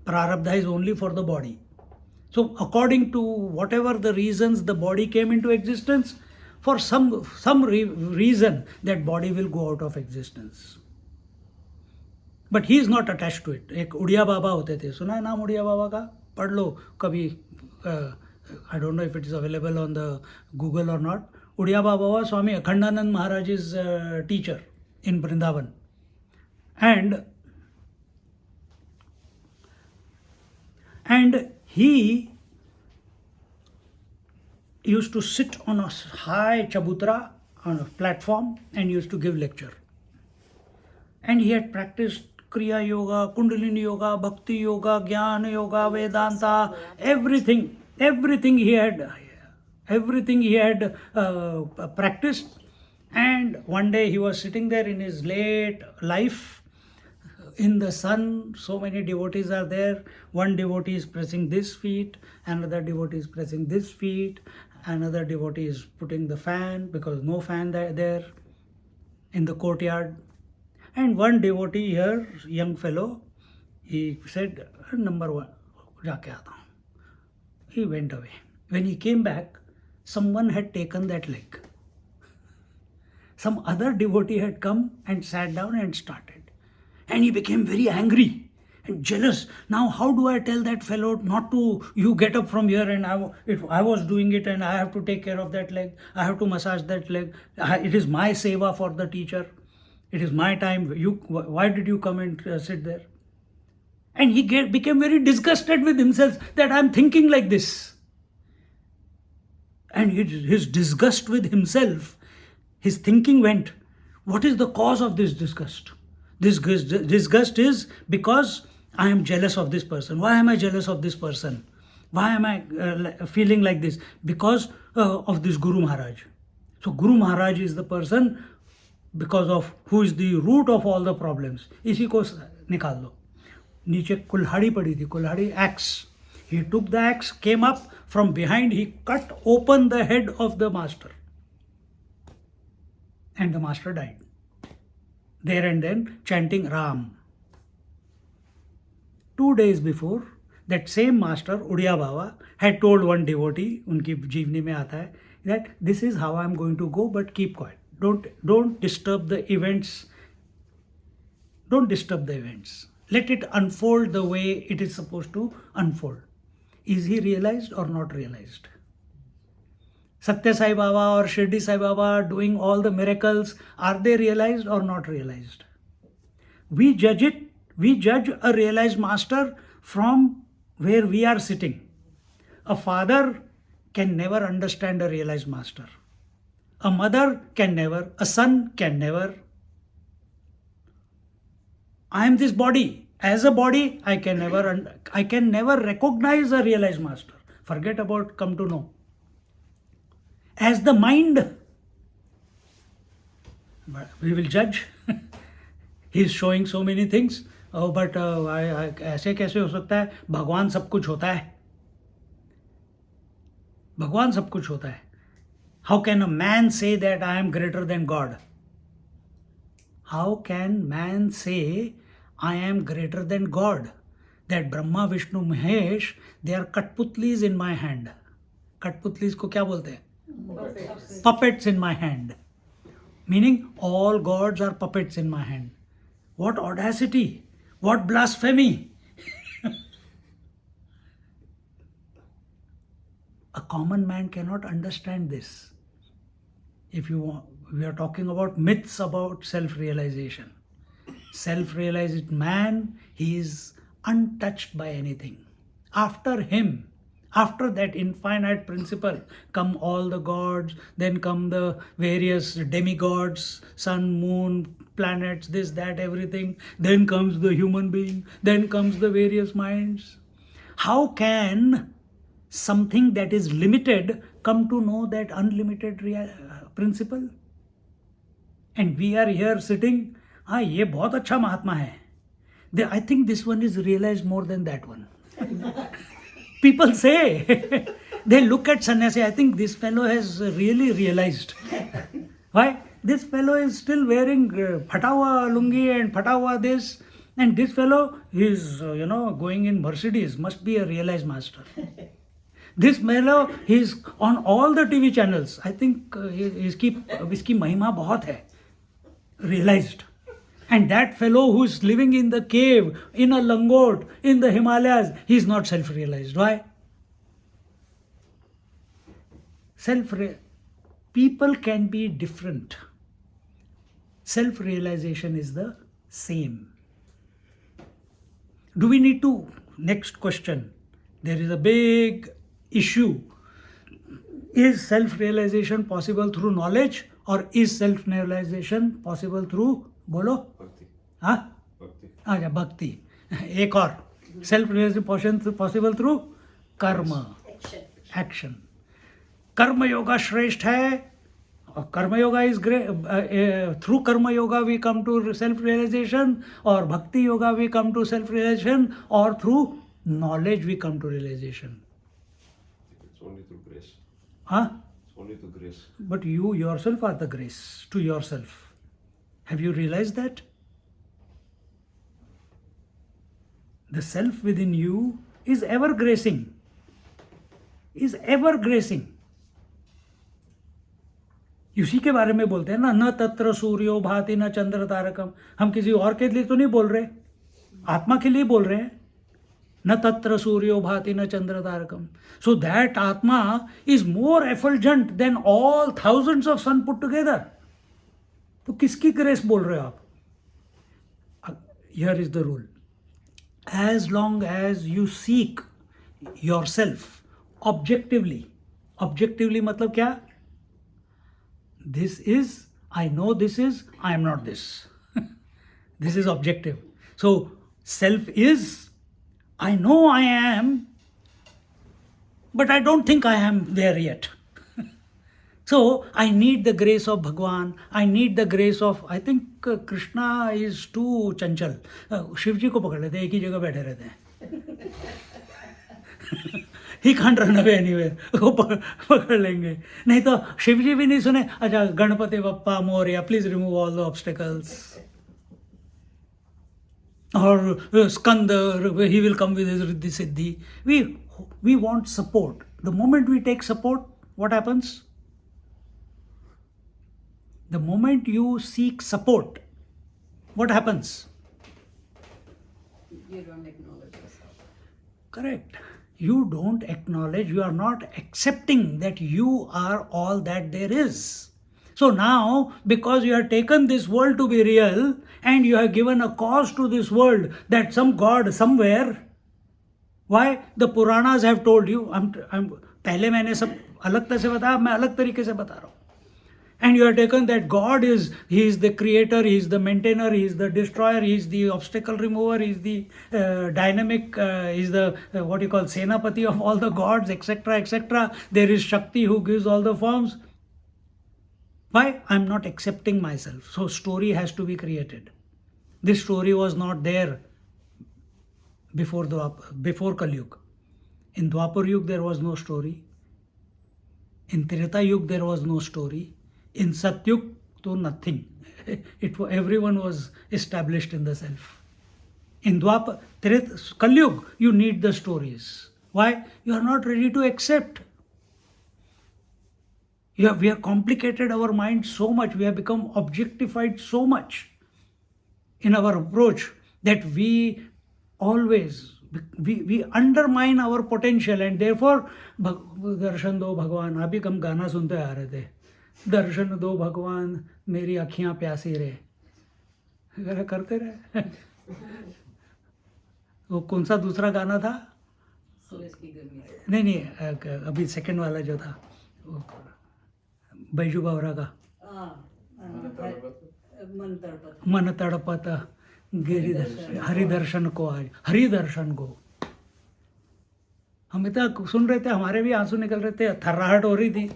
Prarabdha is only for the body. So according to whatever the reasons the body came into existence, for some reason that body will go out of existence. But he is not attached to it. एक उड़िया बाबा होते थे, सुना है नाम उड़िया बाबा का? पढ़ लो कभी. I don't know if it is available on the Google or not. Udiya Baba was Swami Akhandanand Maharaj's teacher in Vrindavan. And he used to sit on a high chabutra on a platform and used to give lecture. And he had practiced Kriya Yoga, Kundalini Yoga, Bhakti Yoga, Jnana Yoga, Vedanta, everything he had practiced. And one day he was sitting there in his late life in the sun. So many devotees are there. One devotee is pressing this feet, another devotee is pressing this feet, another devotee is putting the fan because no fan there in the courtyard. And one devotee here, young fellow, he said, number one, jaake aata hu. He went away. When he came back, someone had taken that leg. Some other devotee had come and sat down and started. And he became very angry and jealous. Now how do I tell that fellow not to, you get up from here and I was doing it and I have to take care of that leg. I have to massage that leg. It is my seva for the teacher. It is my time. Why did you come and sit there? And he became very disgusted with himself that I am thinking like this. And his disgust with himself, his thinking went, what is the cause of this disgust? This disgust is because I am jealous of this person. Why am I jealous of this person? Why am I feeling like this? Because of this Guru Maharaj. So Guru Maharaj is the person because of who is the root of all the problems. इसी को निकाल दो. नीचे कुल्हाड़ी पड़ी थी, कुल्हाड़ी axe. He took the axe, came up from behind, he cut open the head of the master. And the master died. There and then, chanting Ram. 2 days before, that same master, Udiya Baba, had told one devotee, उनकी जीवनी में आता है, that this is how I am going to go, but keep quiet. Don't disturb the events. Don't disturb the events. Let it unfold the way it is supposed to unfold. Is he realized or not realized? Satya Sai Baba or Shirdi Sai Baba doing all the miracles, are they realized or not realized? We judge it. We judge a realized master from where we are sitting. A father can never understand a realized master. A mother can never. A son can never. I am this body. As a body, I can never recognize a realized master. Forget about come to know. As the mind, we will judge. He is showing so many things. Oh, but ऐसे कैसे हो सकता है? भगवान सब कुछ होता है. भगवान सब कुछ होता है. How can a man say that I am greater than God? How can man say I am greater than God? That Brahma, Vishnu, Mahesh, they are Katputlis in my hand. Katputlis को क्या बोलते हैं? Puppets in my hand. Meaning all gods are puppets in my hand. What audacity! What blasphemy! A common man cannot understand this. If you want, we are talking about myths about self-realization. Self-realized man, he is untouched by anything. After him, after that infinite principle, come all the gods, then come the various demigods, sun, moon, planets, this, that, everything. Then comes the human being, then comes the various minds. How can something that is limited come to know that unlimited principle? And we are here sitting, ये बहुत अच्छा महात्मा है. I think this one is realized more than that one. People say, they look at sannyasi, I think this fellow has really realized. Why? This fellow is still wearing phatawa lungi and phatawa this, and this fellow is, going in Mercedes, must be a realized master. This fellow, he's on all the TV channels. I think इसकी महिमा बहुत है. Realized. And that fellow who is living in the cave, in a langot, in the Himalayas, he is not self-realized. Why? People can be different. Self-realization is the same. Do we need to? Next question. There is a big issue. Is self-realization possible through knowledge or is self-realization possible through बोलो हाँ अच्छा भक्ति एक और self realisation possible through कर्म action कर्म योगा श्रेष्ठ है और कर्म yoga is great through karma yoga we come to self realisation और bhakti yoga we come to self realisation और through knowledge we come to realisation हाँ but you yourself are the grace to yourself. Have you realized that? The self within you is ever gracing. Is ever gracing. इसी के बारे में बोलते हैं ना, न तत्र सूर्यो भाति न चंद्र तारकम. हम किसी और के लिए तो नहीं बोल रहे, आत्मा के लिए बोल रहे हैं. न तत्र सूर्यो भाति न चंद्र तारकम. So that Atma is more effulgent than all thousands of sun put together. तो किसकी ग्रेस बोल रहे हो आप? Here is the rule. As long as you seek yourself objectively. Objectively मतलब क्या? This is I know, this is I am not this. This is objective. So self is I know I am, but I don't think I am there yet. So I need the grace of Bhagwan. I need the grace of, I think Krishna is too chanchal. Shiv ji को पकड़ लेते हैं, एक ही जगह बैठे रहते हैं. He can't run away anywhere. वो पकड़ लेंगे. नहीं तो शिव जी भी नहीं सुने. अच्छा, Ganpati Bappa Morya, please remove all the obstacles. Or Skanda, he will come with his Riddhi Siddhi. We want support. The moment we take support, what happens? The moment you seek support, what happens? You don't acknowledge yourself. Correct. You don't acknowledge, you are not accepting that you are all that there is. So now, because you have taken this world to be real and you have given a cause to this world that some God somewhere, why? The Puranas have told you, पहले मैंने सब अलग तरह से बताया, मैं अलग तरीके से बता रहा हूँ. And you have taken that God is, He is the creator, He is the maintainer, He is the destroyer, He is the obstacle remover, He is the dynamic, He is the, what you call, Senapati of all the gods, etc., etc. There is Shakti who gives all the forms. Why? I am not accepting myself. So story has to be created. This story was not there before Kali Yuga. In Dwapar Yuga there was no story. In Treta Yuga there was no story. In Satyug, to nothing. Everyone was established in the self. In Dwapar, Kali Yuga, you need the stories. Why? You are not ready to accept. We have complicated our mind so much, we have become objectified so much in our approach that we always, we undermine our potential, and therefore, darshan do Bhagwan, अभी हम गाना सुनते आ रहे थे, दर्शन दो भगवान मेरी अखियां प्यासी रहे, अगर करते रहे. वो कौन सा दूसरा गाना था? नहीं, अभी सेकंड वाला जो था बैजू बावरा का, मन तड़पत हरिदर्शन को, आज हरिदर्शन को. हम इतना सुन रहे थे, हमारे भी आंसू निकल रहे थे, थर्राहट हो रही थी.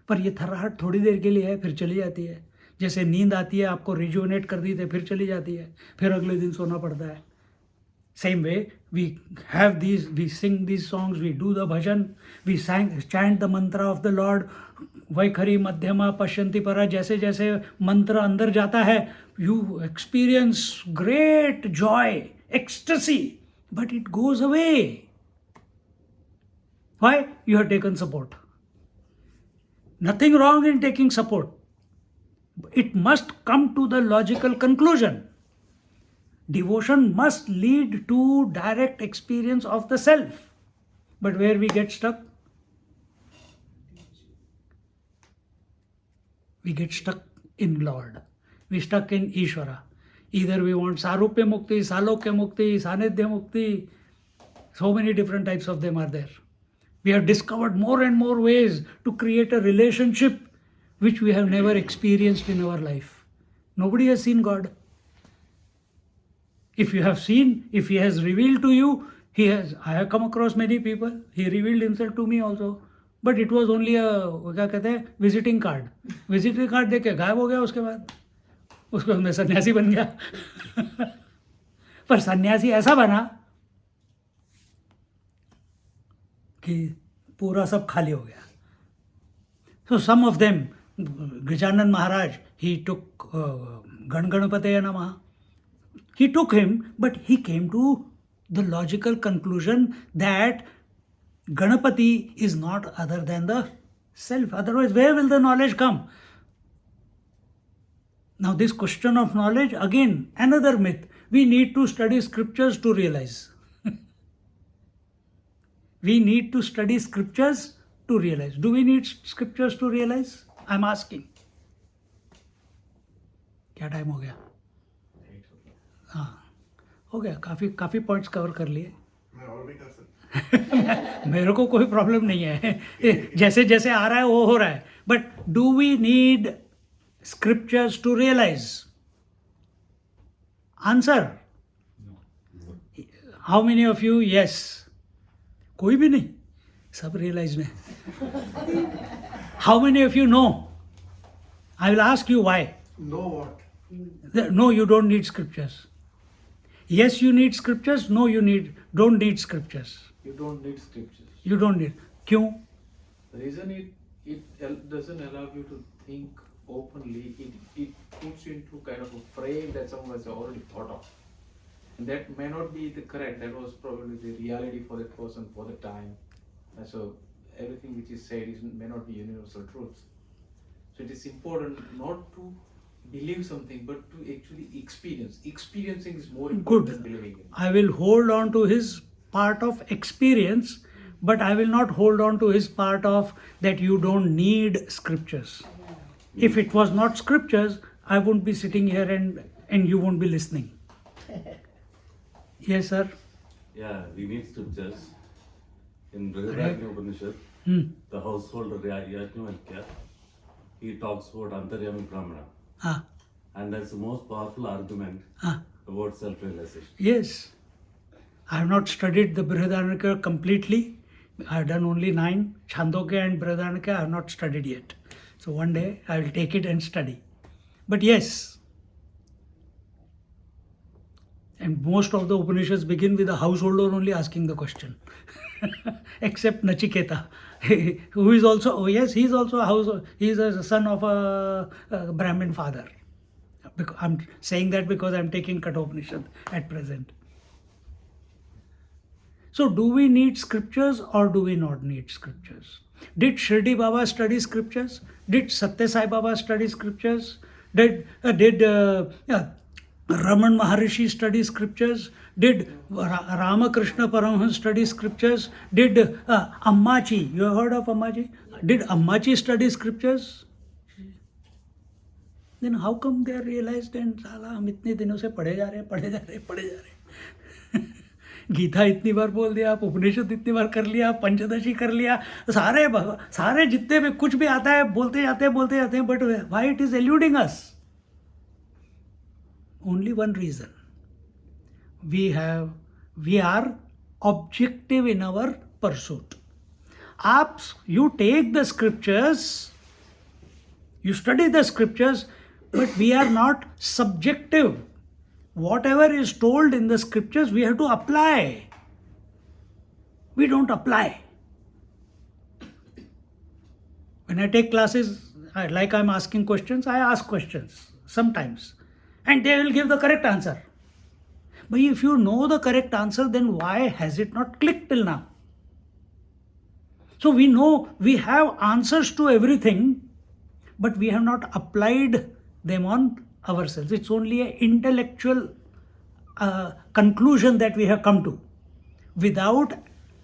पर ये थर्राहट थोड़ी देर के लिए है, फिर चली जाती है. जैसे नींद आती है, आपको रिजुवेनेट कर दी थे, फिर चली जाती है, फिर अगले दिन सोना पड़ता है. Same way, we have these, we sing these songs, we do the bhajan, we chant the mantra of the Lord. Vaikhari Madhyama Pashyanti Para, जैसे जैसे मंत्र अंदर जाता है, you experience great joy, ecstasy, but it goes away. Why? You have taken support. Nothing wrong in taking support. It must come to the logical conclusion. Devotion must lead to direct experience of the self. But where we get stuck? We get stuck in Lord. We stuck in Ishvara. Either we want Sarupya Mukti, Salokya Mukti, Sanidhya Mukti. So many different types of them are there. We have discovered more and more ways to create a relationship which we have never experienced in our life. Nobody has seen God. If you have seen, if He has revealed to you, I have come across many people, He revealed Himself to me also. But it was only a, क्या कहते हैं, visiting card. Visiting card देख के गायब हो गया. उसके बाद उसको मैं सन्यासी बन गया. पर सन्यासी ऐसा बना कि पूरा सब खाली हो गया. So some of them, Gajanan Maharaj, he took Ganganapateya Namaha. He took him, but he came to the logical conclusion that Ganapati is not other than the self. Otherwise, where will the knowledge come? Now, this question of knowledge, again, another myth. We need to study scriptures to realize. We need to study scriptures to realize. Do we need scriptures to realize? I'm asking. क्या time हो गया? हाँ, हो गया. काफ़ी points cover कर लिए. मेरे को कोई प्रॉब्लम नहीं है. जैसे जैसे आ रहा है वो हो रहा है. But do we need scriptures to realise? Answer. How many of you? Yes. कोई भी नहीं. सब रियलाइज में. How many of you know? I will ask you why. Know what? No, you don't need scriptures. Yes, you need scriptures. No, you don't need scriptures. You don't need scriptures. You don't need. Kyun? The reason it doesn't allow you to think openly, it puts you into kind of a frame that someone has already thought of. And that may not be the correct, that was probably the reality for that person for the time. And so everything which is said may not be universal truth. So it is important not to believe something but to actually experience. Experiencing is more important than believing it. I will hold on to his part of experience, but I will not hold on to his part of that you don't need scriptures. If it was not scriptures, I wouldn't be sitting here and you won't be listening. Yes, sir. Yeah, we need scriptures. In Right. Realisation Upanishad, the householder Yajnavalkya, he talks about Antaryami Brahmana. Ah, And that's the most powerful argument ah. about self-realization. Yes. I have not studied the Brihadaranyaka completely. I have done only 9. Chandogya and Brihadaranyaka I have not studied yet. So one day I will take it and study. But yes, and most of the Upanishads begin with the householder only asking the question. Except Nachiketa, who is also, oh yes, he is also a householder. He is a son of a Brahmin father. I'm saying that because I'm taking Kathopanishad at present. So do we need scriptures or do we not need scriptures? Did Shirdi Baba study scriptures? Did Satya Sai Baba study scriptures? Did Raman Maharishi study scriptures? Did Ramakrishna Paramahansa study scriptures? Did Ammachi, you have heard of Ammachi? Did Ammachi study scriptures? Then how come they are realized and साला हम इतने दिनों से पढ़े जा रहे हैं गीता इतनी बार बोल दिया, आप उपनिषद इतनी बार कर लिया, पंचदशी कर लिया, सारे जितने भी कुछ भी आता है बोलते जाते हैं, but why it is alluding us? Only one reason. We are objective in our pursuit. You take the scriptures, you study the scriptures, but we are not subjective. Whatever is told in the scriptures, we have to apply. We don't apply. When I take classes, like I'm asking questions, I ask questions sometimes. And they will give the correct answer. But if you know the correct answer, then why has it not clicked till now? So we know we have answers to everything, but we have not applied them on ourselves. It's only an intellectual conclusion that we have come to without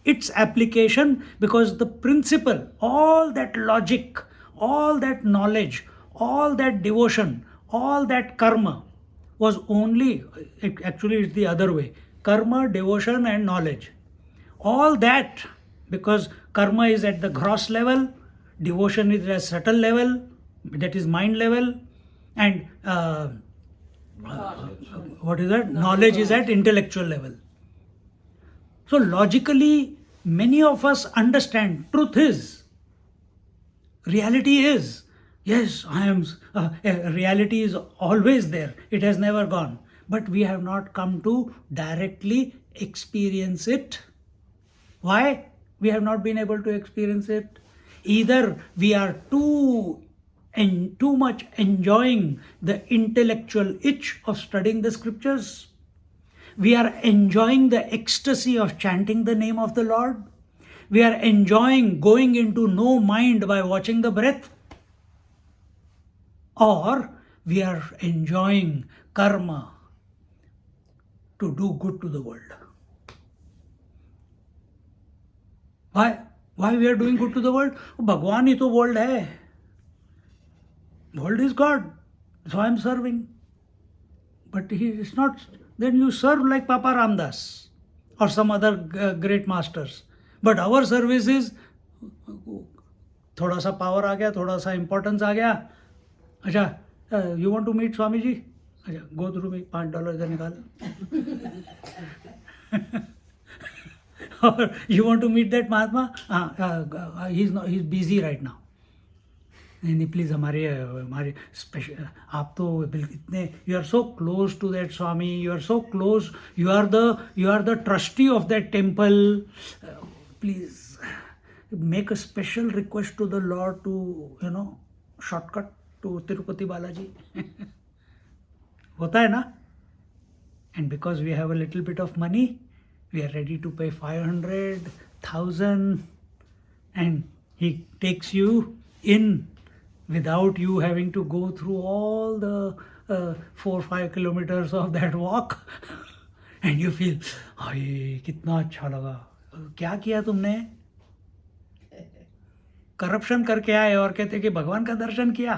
its application, because the principle, all that logic, all that knowledge, all that devotion, all that karma was only, actually it's the other way, karma, devotion and knowledge. All that, because karma is at the gross level, devotion is at subtle level, that is mind level, and what is that? Knowledge is at intellectual level. So logically, many of us understand truth is, reality is. Yes, reality is always there. It has never gone. But we have not come to directly experience it. Why? We have not been able to experience it. Either we are too much enjoying the intellectual itch of studying the scriptures. We are enjoying the ecstasy of chanting the name of the Lord. We are enjoying going into no mind by watching the breath. Or we are enjoying karma to do good to the world. Why we are doing good to the world? Bhagwan hi to world hai. World is God. So I am serving. But he is not. Then you serve like Papa Ramdas or some other great masters. But our service is थोड़ा सा power आ गया, थोड़ा सा importance आ गया. अच्छा, you want to meet Swami ji? अच्छा, go through me, $5 इधर निकाल. Or you want to meet that Mahatma? He's busy right now. नहीं प्लीज हमारे स्पेशल आप तो इतने you are so close to that Swami you are so close you are the trustee of that temple please make a special request to the lord to shortcut to Tirupati Balaji होता है ना and because we have a little bit of money we are ready to pay 500,000 and he takes you in without you having to go through all the 4-5 kilometers of that walk and you feel हाय कितना अच्छा लगा क्या किया तुमने corruption करके आए और कहते कि भगवान का दर्शन किया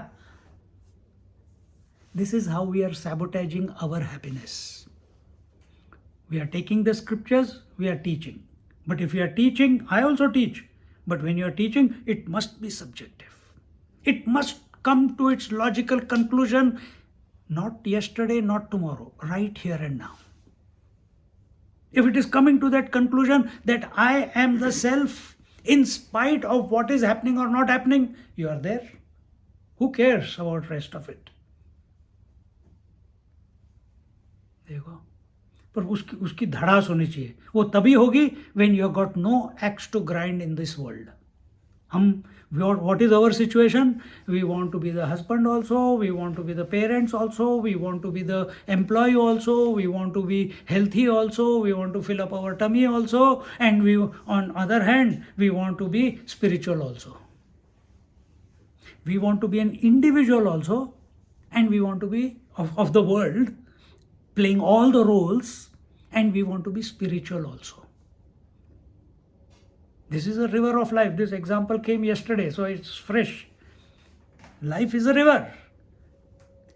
This is how we are sabotaging our happiness. We are taking the scriptures, we are teaching. But if we are teaching, I also teach. But when you are teaching, it must be subjective. It must come to its logical conclusion, not yesterday, not tomorrow, right here and now. If it is coming to that conclusion that I am the self, in spite of what is happening or not happening, you are there. Who cares about rest of it? देखो पर उसकी धड़ास होनी चाहिए वो तभी होगी when you have got no axe to grind in this world. What is our situation? We want to be the husband also, we want to be the parents also, we want to be the employee also, we want to be healthy also, we want to fill up our tummy also, and we on other hand we want to be spiritual also. We want to be an individual also, and we want to be of the world, playing all the roles, and we want to be spiritual also. This is a river of life. This example came yesterday, so it's fresh. Life is a river.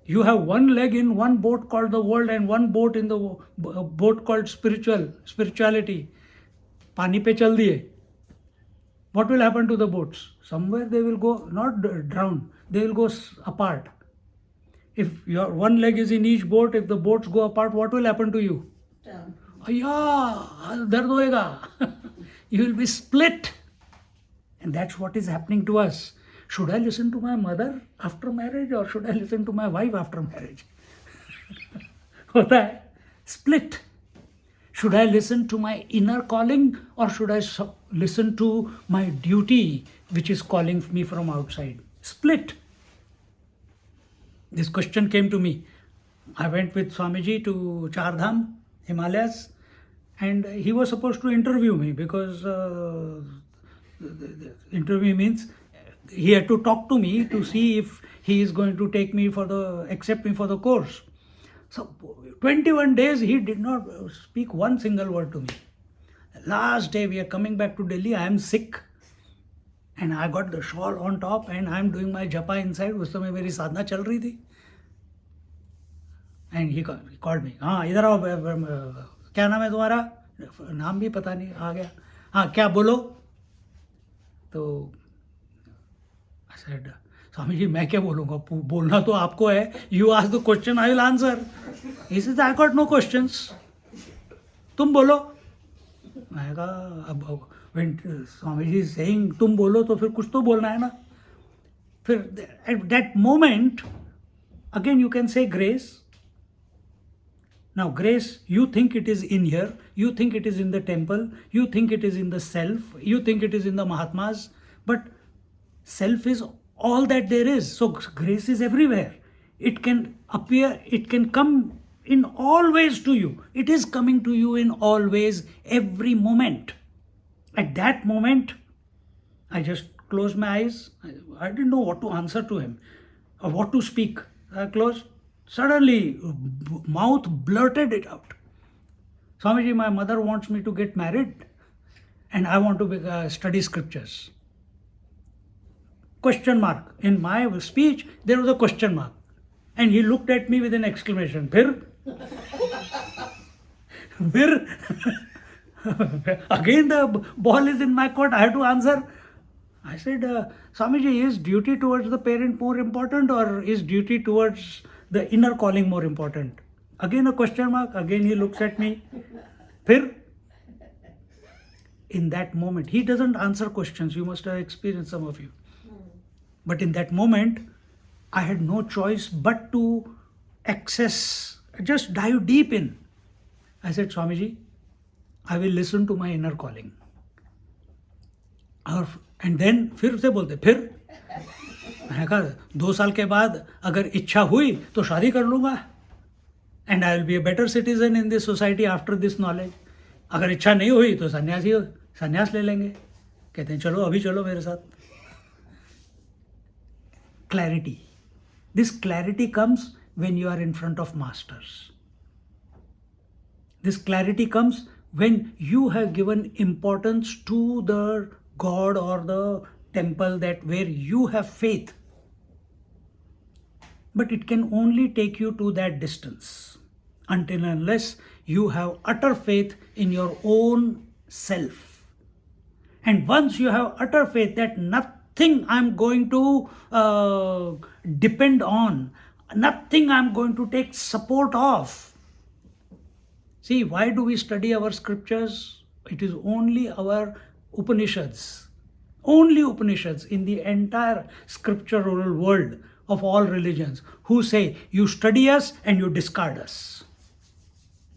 You have one leg in one boat called the world and one boat in the boat called spirituality. Pani pe chal diye. What will happen to the boats? Somewhere they will go, not drown, they will go apart. If your one leg is in each boat, if the boats go apart, what will happen to you? Down. Ayya, dard hoega. You will be split. And that's what is happening to us. Should I listen to my mother after marriage or should I listen to my wife after marriage? Hota hai. Split. Should I listen to my inner calling or should I listen to my duty which is calling me from outside? Split. This question came to me. I went with Swamiji to Char Dham, Himalayas, and he was supposed to interview me because interview means he had to talk to me to see if he is going to accept me for the course. So 21 days he did not speak one single word to me. Last day we are coming back to Delhi, I am sick. And I got the shawl on top and I am doing my japa inside. उस समय मेरी साधना चल रही थी. And he called me. हाँ इधर आओ क्या नाम है तुम्हारा नाम भी पता नहीं आ गया हाँ क्या बोलो तो I said स्वामी जी मैं क्या बोलूँगा बोलना तो आपको है You ask the question I will answer. He says I got no questions. तुम बोलो मैं कहा अब when Swamiji is saying तुम बोलो तो फिर कुछ तो बोलना है ना फिर at that moment again you can say grace. Now grace, you think it is in here, you think it is in the temple, you think it is in the self, you think it is in the Mahatmas, but self is all that there is. So grace is everywhere. It can appear, it can come in all ways to you. It is coming to you in all ways, every moment. At that moment, I just closed my eyes. I didn't know what to answer to him or what to speak. I closed. Suddenly, mouth blurted it out. Swamiji, my mother wants me to get married and I want to study scriptures. Question mark. In my speech, there was a question mark. And he looked at me with an exclamation. Phir? Again the ball is in my court. I have to answer. I said, Swamiji, is duty towards the parent more important or is duty towards the inner calling more important? Again a question mark. Again he looks at me. Phir? In that moment, he doesn't answer questions. You must have experienced some of you. But in that moment, I had no choice but to access, just dive deep in. I said, Swamiji, I will listen to my inner calling. और and then फिर से बोलते फिर मैंने कहा 2 साल के बाद अगर इच्छा हुई तो शादी कर लूँगा and I will be a better citizen in this society after this knowledge. अगर इच्छा नहीं हुई तो संन्यास ले लेंगे. कहते हैं चलो अभी चलो मेरे साथ. Clarity. This clarity comes when you are in front of masters. This clarity comes when you have given importance to the God or the temple that where you have faith. But it can only take you to that distance until and unless you have utter faith in your own self. And once you have utter faith that nothing I'm going to depend on, nothing I'm going to take support of. See, why do we study our scriptures? It is only our Upanishads. Only Upanishads in the entire scriptural world of all religions who say, you study us and you discard us.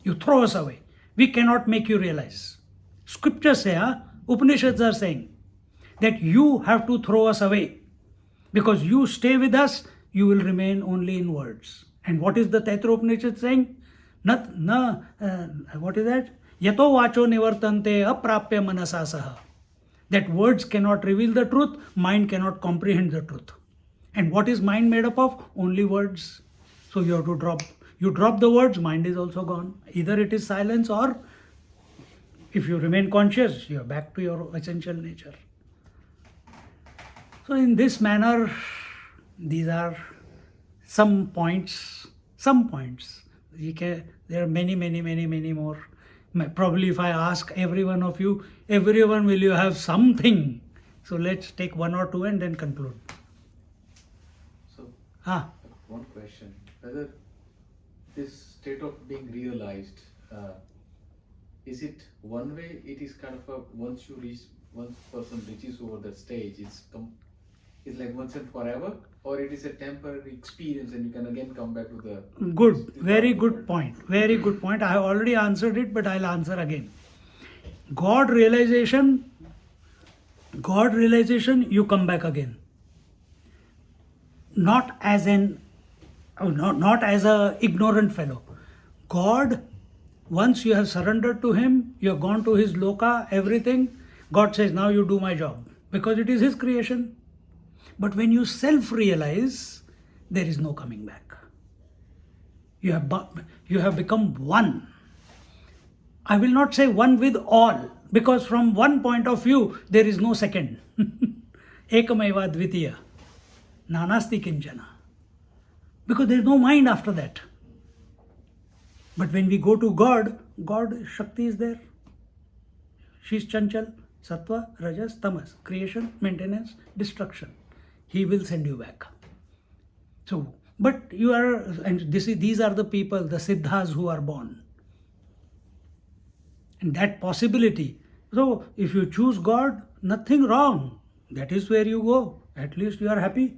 You throw us away. We cannot make you realize. Scriptures say, Upanishads are saying that you have to throw us away. Because you stay with us, you will remain only in words. And what is the Taittiriya Upanishad saying? What is that? Yato vacho nivartante aprapya manasa saha. That words cannot reveal the truth, mind cannot comprehend the truth. And what is mind made up of? Only words. So you have to drop. You drop the words, mind is also gone. Either it is silence or if you remain conscious, you are back to your essential nature. So in this manner, these are some points. There are many more. Probably if I ask every one of you, everyone will you have something. So let's take 1 or 2 and then conclude. So, one question. Whether this state of being realized, is it one way, it is kind of a, once person reaches over that stage, it's like once and forever, or it is a temporary experience and you can again come back to the... Good, very good point. Very good point. I have already answered it, but I'll answer again. God realization, you come back again. Not as a ignorant fellow. God, once you have surrendered to Him, you have gone to His loka, everything, God says, now you do my job. Because it is His creation. But when you self-realize, there is no coming back. You have become one. I will not say one with all, because from one point of view, there is no second. Ekameva dvitiya, nanasti kinchana. Because there is no mind after that. But when we go to God, Shakti is there. She is chanchal, sattva, rajas, tamas, creation, maintenance, destruction. He will send you back. So, but you are, and these are the people, the siddhas who are born. And that possibility. So, if you choose God, nothing wrong. That is where you go. At least you are happy.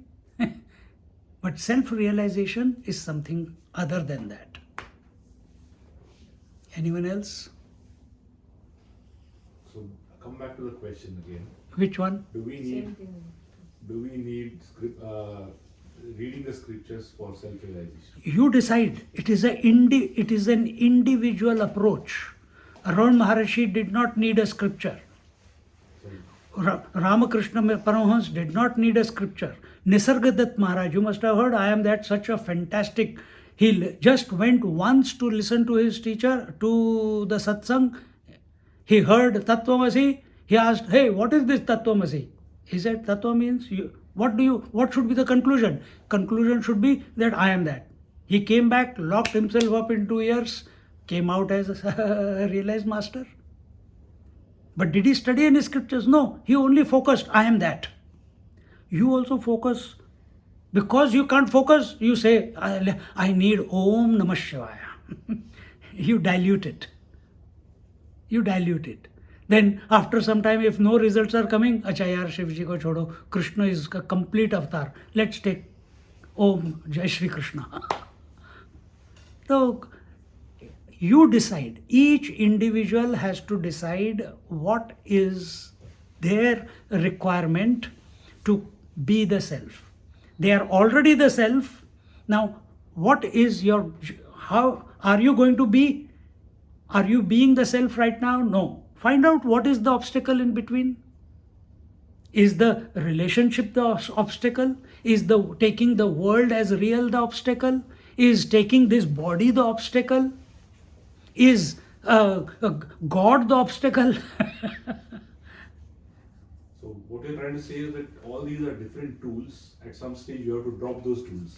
But self-realization is something other than that. Anyone else? So, come back to the question again. Which one? Do we need reading the scriptures for self-realization? You decide. It is an individual approach. Arun Maharishi did not need a scripture. Ramakrishna Paramahansa did not need a scripture. Nisargadatta Maharaj, you must have heard, I am that such a fantastic. He just went once to listen to his teacher, to the satsang. He heard Tattvamasi. He asked, hey, what is this Tattvamasi? He said, Tattva means, what should be the conclusion? Conclusion should be that I am that. He came back, locked himself up in 2 years, came out as a realized master. But did he study any scriptures? No, he only focused, I am that. You also focus. Because you can't focus, you say, I need Om Namah Shivaya. You dilute it. Then after some time, if no results are coming, acha yaar, Shiv Ji ko chodo, Krishna is a complete avatar. Let's take Om Jai Shri Krishna. So you decide. Each individual has to decide what is their requirement to be the self. They are already the self. Now, what is your, how are you going to be? Are you being the self right now? No. Find out what is the obstacle in between. Is the relationship the obstacle? Is the taking the world as real the obstacle? Is taking this body the obstacle? Is God the obstacle? So what you're trying to say is that all these are different tools. At some stage, you have to drop those tools.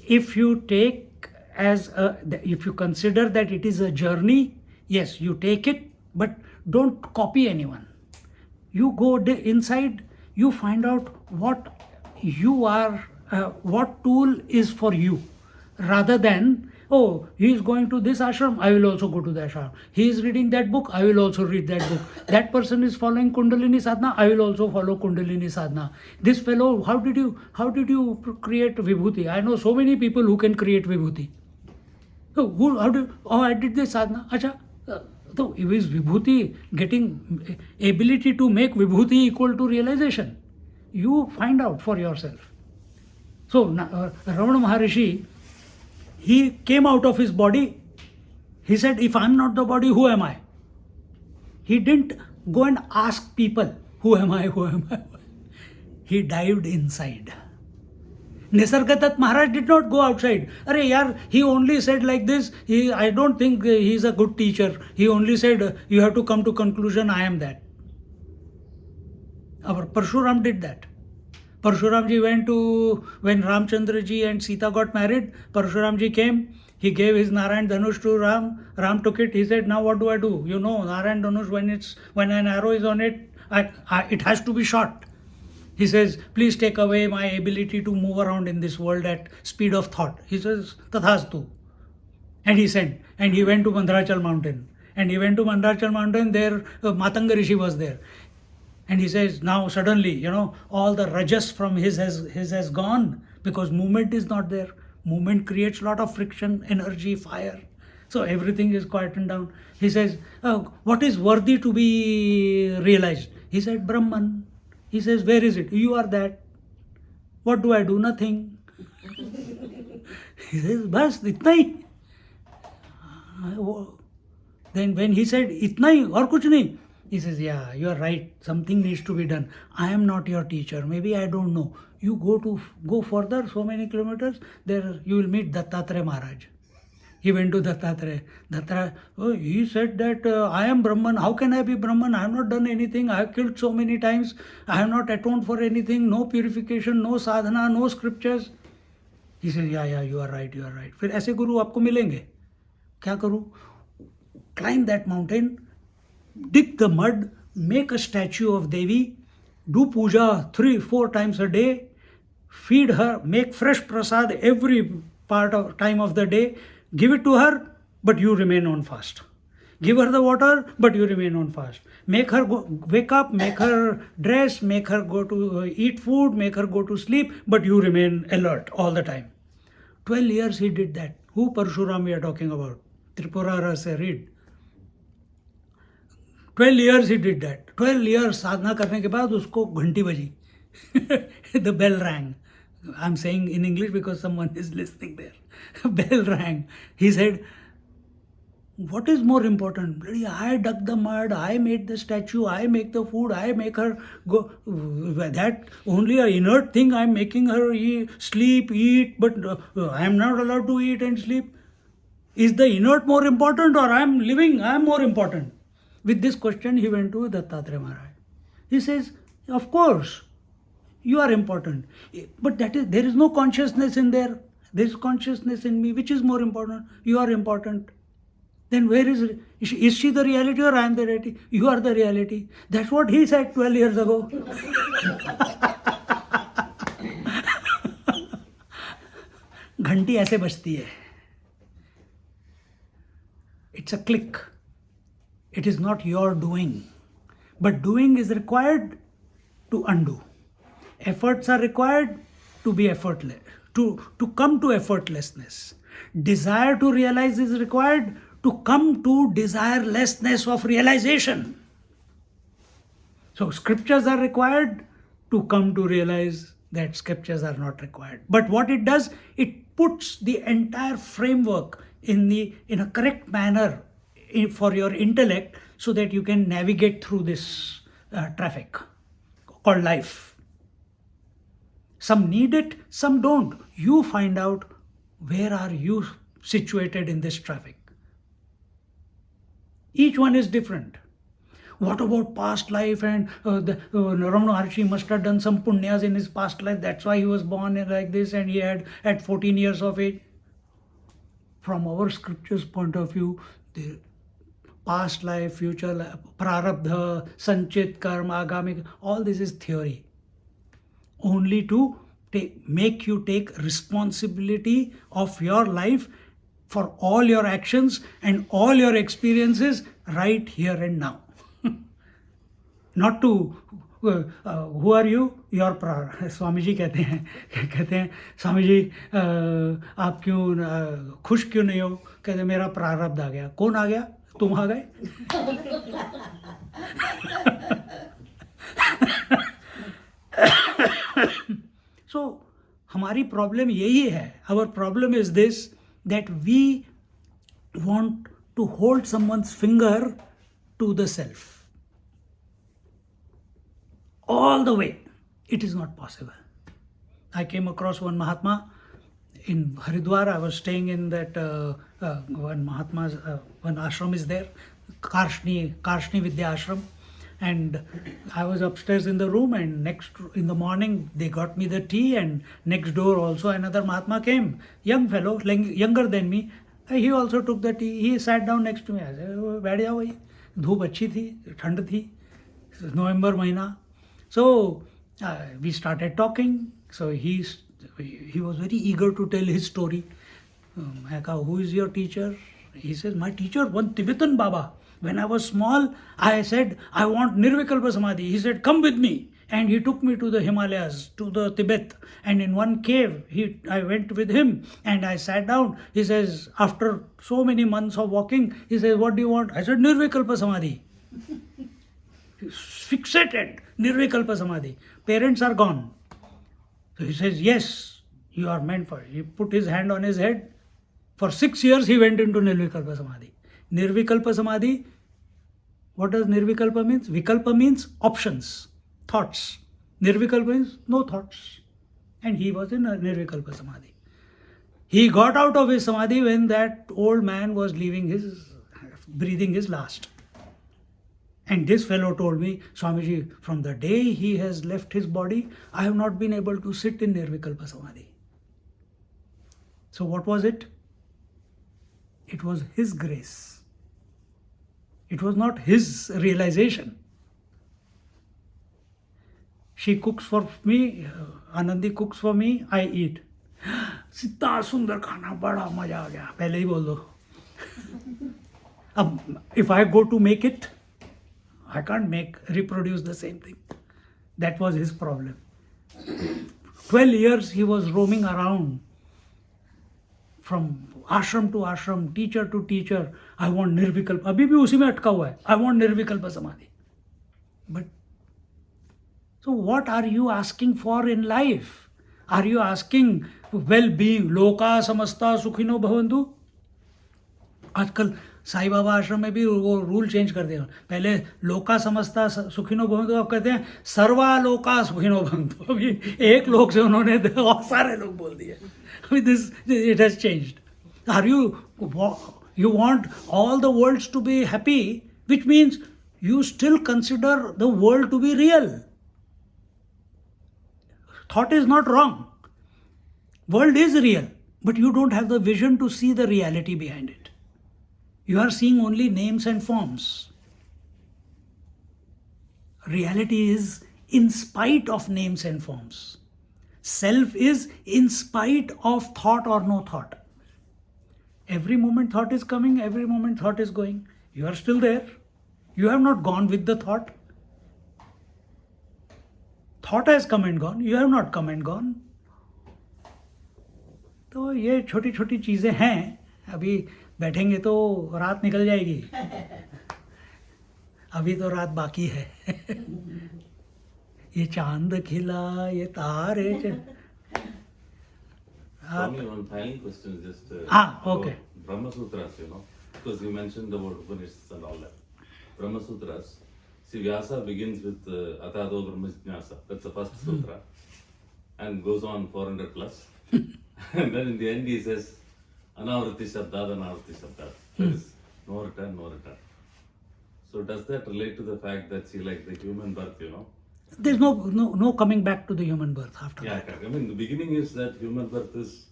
If you take as if you consider that it is a journey, yes, you take it, but don't copy anyone. You go inside, you find out what you are, what tool is for you, rather than, oh, he is going to this ashram, I will also go to the ashram. He is reading that book, I will also read that book. That person is following Kundalini sadhana, I will also follow Kundalini sadhana. This fellow, how did you create vibhuti? I know so many people who can create vibhuti. So I did this sadhana. Acha. So is vibhuti getting ability to make vibhuti equal to realization? You find out for yourself. So Ramana Maharishi, he came out of his body. He said, if I'm not the body, who am I? He didn't go and ask people, who am I, who am I? He dived inside. Nisargadatta Maharaj did not go outside. Arey yaar, he only said like this. I don't think he is a good teacher. He only said, you have to come to conclusion, I am that. Our Parshuram did that. Parshuramji went to, when Ramchandraji and Sita got married, Parshuramji came, he gave his Narayan Dhanush to Ram. Ram took it, he said, now what do I do? You know, Narayan Dhanush, when an arrow is on it, it has to be shot. He says, please take away my ability to move around in this world at speed of thought. He says, Tathastu. And he sent. And he went to Mandarachal mountain. And he went to Mandarachal mountain, there Matanga Rishi was there. And he says, now suddenly, all the rajas from his has gone, because movement is not there. Movement creates a lot of friction, energy, fire. So everything is quietened down. He says, what is worthy to be realized? He said, Brahman. He says, where is it? You are that. What do I do? Nothing. He says, bas, itna hi. Then when he said, itna hi, aur kuch nahi, he says, yeah, you are right. Something needs to be done. I am not your teacher. Maybe I don't know. You go further, so many kilometers, there you will meet Dattatreya Maharaj. He went to Dattatreya. He said that I am Brahman. How can I be Brahman? I have not done anything. I have killed so many times. I have not atoned for anything. No purification, no sadhana, no scriptures. He said, yeah, you are right, you are right. फिर ऐसे गुरु आपको मिलेंगे. क्या करूँ? Climb that mountain, dig the mud, make a statue of Devi, do puja 3-4 times a day, feed her, make fresh prasad every time of the day, give it to her, but you remain on fast. Give her the water, but you remain on fast. Make her wake up, make her dress, make her go to eat food, make her go to sleep, but you remain alert all the time. 12 years he did that. Who Parshuram we are talking about? Tripura Rasa, read. 12 years he did that. 12 years sadhana करने के बाद उसको घंटी बजी. The bell rang. I'm saying in English because someone is listening there. Bell rang. He said, what is more important? I dug the mud, I made the statue, I make the food, I make her go. That only an inert thing, I'm making her sleep, eat, but I'm not allowed to eat and sleep. Is the inert more important, or I'm living, I'm more important? With this question, he went to Dattatreya Maharaj. He says, of course, you are important. But there is no consciousness in there. There is consciousness in me. Which is more important? You are important. Then where is it? Is she the reality or I am the reality? You are the reality. That's what he said 12 years ago. घंटी ऐसे बजती है. It's a click. It is not your doing. But doing is required to undo. Efforts are required to be effortless, to come to effortlessness. Desire to realize is required to come to desirelessness of realization. So scriptures are required to come to realize that scriptures are not required. But what it does, it puts the entire framework in a correct manner for your intellect, so that you can navigate through this traffic called life. Some need it, some don't. You find out where are you situated in this traffic. Each one is different. What about past life? And Ramana Maharshi must have done some punyas in his past life. That's why he was born like this, and he had at 14 years of age. From our scriptures point of view, the past life, future life, prarabdha, sanchit, karma, agami, all this is theory. Only to make you take responsibility of your life for all your actions and all your experiences right here and now. Not to, who are you? Your prarabdha. Swami ji कहते हैं स्वामी जी आप क्यों खुश क्यों नहीं हो? कहते मेरा प्रारब्ध आ गया. कौन आ गया? तुम आ गए. So हमारी प्रॉब्लम यही है. Our problem is this, that we want to hold someone's finger to the self all the way. It is not possible. I came across one Mahatma in Haridwar. I was staying in that one Mahatma's one ashram is there, Karshni Vidya Ashram, and I was upstairs in the room, and next in the morning they got me the tea, and next door also another Mahatma came, young fellow, younger than me. He also took the tea. He sat down next to me. I said, बैठ जाओ भाई, धूप अच्छी थी, ठंड थी, नवंबर महीना. So we started talking. So he was very eager to tell his story. I asked, who is your teacher? He says, my teacher, one Tibetan Baba. When I was small, I said, I want Nirvikalpa Samadhi. He said, come with me. And he took me to the Himalayas, to the Tibet. And in one cave, I went with him and I sat down. He says, after so many months of walking, he says, what do you want? I said, Nirvikalpa Samadhi. Fixated, Nirvikalpa Samadhi. Parents are gone. So he says, yes, you are meant for it. He put his hand on his head. For 6 years he went into Nirvikalpa Samadhi. Nirvikalpa Samadhi, what does Nirvikalpa means? Vikalpa means options, thoughts. Nirvikalpa means no thoughts. And he was in a Nirvikalpa Samadhi. He got out of his Samadhi when that old man was breathing his last. And this fellow told me, Swamiji, from the day he has left his body, I have not been able to sit in Nirvikalpa Samadhi. So what was it? It was his grace. It was not his realization. She cooks for me, Anandi cooks for me, I eat. Sitta sundar khana, bada maja aa gaya. Pehle hi bol do. If I go to make it, I can't reproduce the same thing. That was his problem. 12 years he was roaming around from ashram to ashram, teacher to teacher. I want Nirvikalpa. Abhi bhi usi mein atka hua hai. I want Nirvikalpa Samadhi. But so what are you asking for in life? Are you asking well-being? Loka samasta sukhino bhavantu? आजकल साई बाबा आश्रम में भी वो rule change कर दिया. पहले लोका समझता सुखिनो भवन्तु, अब कहते हैं सर्वा लोका सुखिनो भवन्तु. अभी एक लोक से उन्होंने और सारे लोग बोल दिए. अभी it has changed. You want all the worlds to be happy, which means you still consider the world to be real. Thought is not wrong. World is real, but you don't have the vision to see the reality behind it. You are seeing only names and forms. Reality is in spite of names and forms. Self is in spite of thought or no thought. Every moment thought is coming, every moment thought is going. You are still there. You have not gone with the thought. thought has come and gone, you have not come and gone. तो ये छोटी छोटी चीज़ें हैं. अभी बैठेंगे तो रात निकल जाएगी. अभी तो रात बाकी है. ये चांद खिला, ये तारे. Swami, one final question is just okay. Brahma Sutras, because you mentioned about Upanishads and all that. Brahma Sutras, see, Vyasa begins with Atado Brahma Jnasa, that's the first sutra, and goes on 400 plus. And then in the end he says, Anavriti Shabdad, Anavriti Shabdad. There is no return, no return. So does that relate to the fact that, see, like the human birth, There's no coming back to the human birth after Yeah, that. correct. I mean, the beginning is that human birth is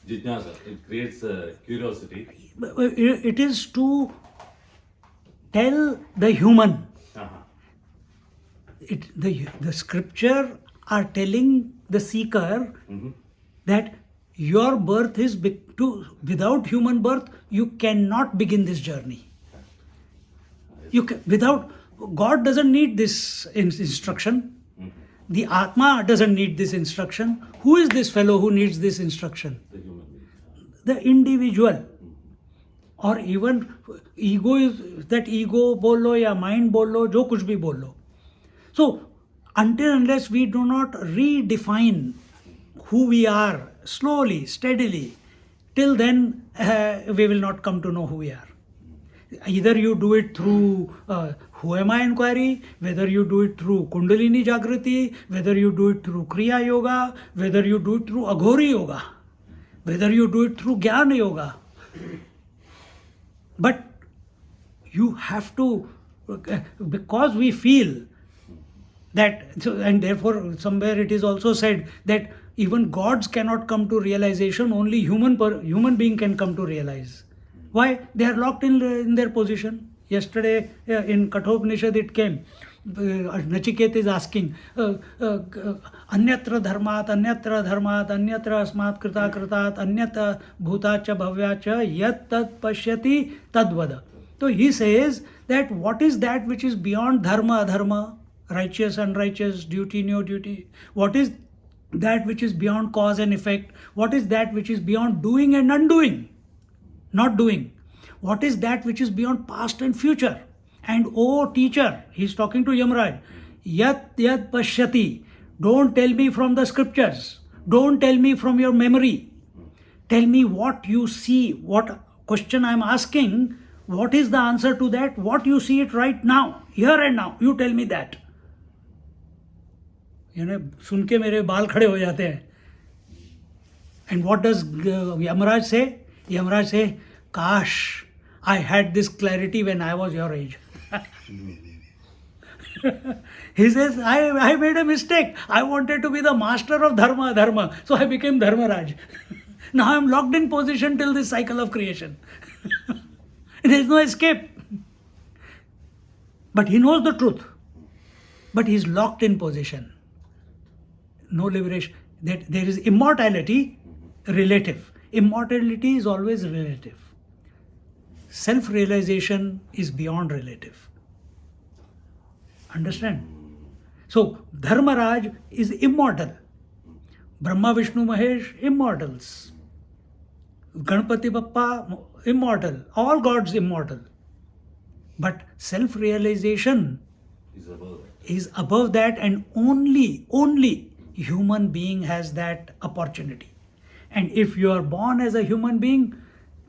jijnasa. It creates curiosity. It is to tell the human. Uh-huh. The scripture are telling the seeker Mhm. that your birth is without human birth you cannot begin this journey. Without God doesn't need this instruction. The Atma doesn't need this instruction. Who is this fellow who needs this instruction? The human being. The individual. Or even ego is that ego bolo ya mind bolo, jo kuch bhi bolo. So until unless we do not redefine who we are slowly, steadily, till then we will not come to know who we are. Either you do it through who am I inquiry, whether you do it through Kundalini Jagrati, whether you do it through Kriya Yoga, whether you do it through Aghori Yoga, whether you do it through Jnana Yoga. But you have to, because we feel that, and therefore somewhere it is also said that even gods cannot come to realization, only human being can come to realize. Why? They are locked in their position. Yesterday in Kathopanishad it came. Nachiket is asking, Anyatra dharmat, anyatra asmat krita kritat, anyata bhutacha bhavyacha, yat tat pashyati tadvada. So he says that what is that which is beyond dharma, adharma, righteous, unrighteous, duty, no duty? What is that which is beyond cause and effect? What is that which is beyond doing and undoing? Not doing. What is that which is beyond past and future? And oh teacher, he's talking to Yamraj, yat pashyati. Don't tell me from the scriptures. Don't tell me from your memory. Tell me what you see, what question I'm asking, what is the answer to that? What you see it right now, here and now. You tell me that. सुन के मेरे बाल खड़े हो जाते हैं. And what does Yamaraj say? Yamaraj say, Kash, I had this clarity when I was your age. He says, I made a mistake. I wanted to be the master of dharma, so I became Dharmaraj. Now I am locked in position till this cycle of creation. There is no escape. But he knows the truth. But he is locked in position. No liberation. That there is immortality, relative. Immortality is always relative. Self-realization is beyond relative. Understand? So, Dharmaraj is immortal. Brahma, Vishnu, Mahesh, immortals. Ganpati Bappa, immortal. All gods immortal. But self-realization is above that, and only human being has that opportunity. And if you are born as a human being,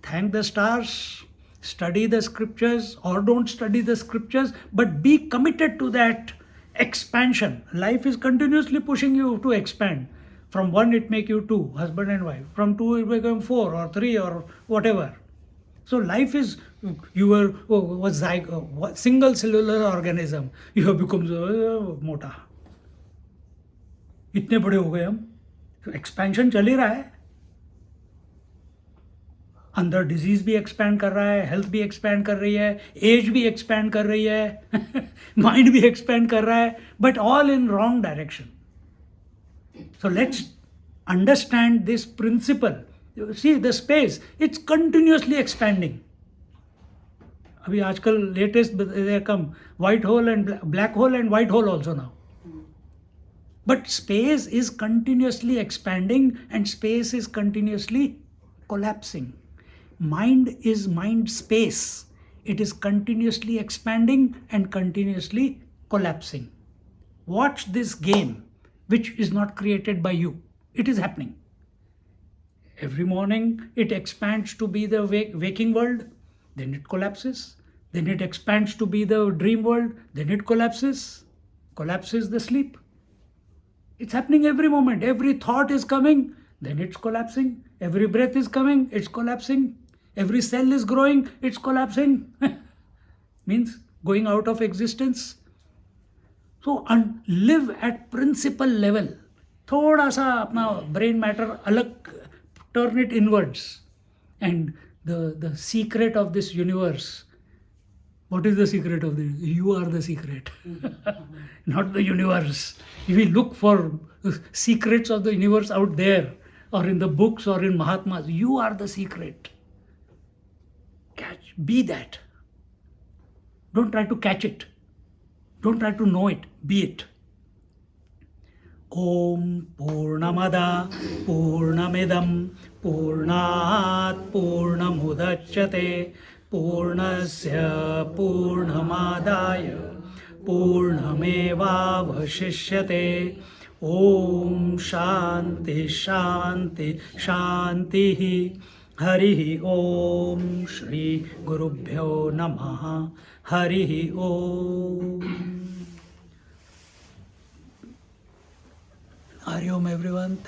thank the stars, study the scriptures or don't study the scriptures, but be committed to that expansion. Life is continuously pushing you to expand. From one it make you two, husband and wife. From two it become four or three or whatever. So life is, you were single cellular organism. You have become mota. इतने बड़े हो गए हम. तो expansion चल ही रहा है. अंदर डिजीज भी एक्सपैंड कर रहा है, हेल्थ भी एक्सपैंड कर रही है, एज भी एक्सपैंड कर रही है, माइंड भी एक्सपैंड कर रहा है, but all in wrong direction. So let's understand this principle. See the space, it's continuously expanding. अभी आजकल latest come white hole and black hole and white hole also now. But space is continuously expanding and space is continuously collapsing. Mind is mind space. It is continuously expanding and continuously collapsing. Watch this game, which is not created by you. It is happening. Every morning it expands to be the waking world, then it collapses. Then it expands to be the dream world, then it collapses. Collapses the sleep. It's happening every moment. Every thought is coming, then it's collapsing. Every breath is coming, it's collapsing. Every cell is growing, it's collapsing. Means going out of existence. So live at principle level. थोड़ा सा अपना brain matter अलग, turn it inwards. And the secret of this universe. What is the secret of this? You are the secret, not the universe. If we look for secrets of the universe out there, or in the books, or in Mahatmas, you are the secret. Be that. Don't try to catch it. Don't try to know it. Be it. Om Purnamada Purnamidam Purnat Purnamudachyate Purnasya Purnamadaya Purnamevavashishyate. Om Shanti Shanti Shanti. Harihi Om. Shri Gurubhyo Namaha. Harihi Om. Hari Om, everyone.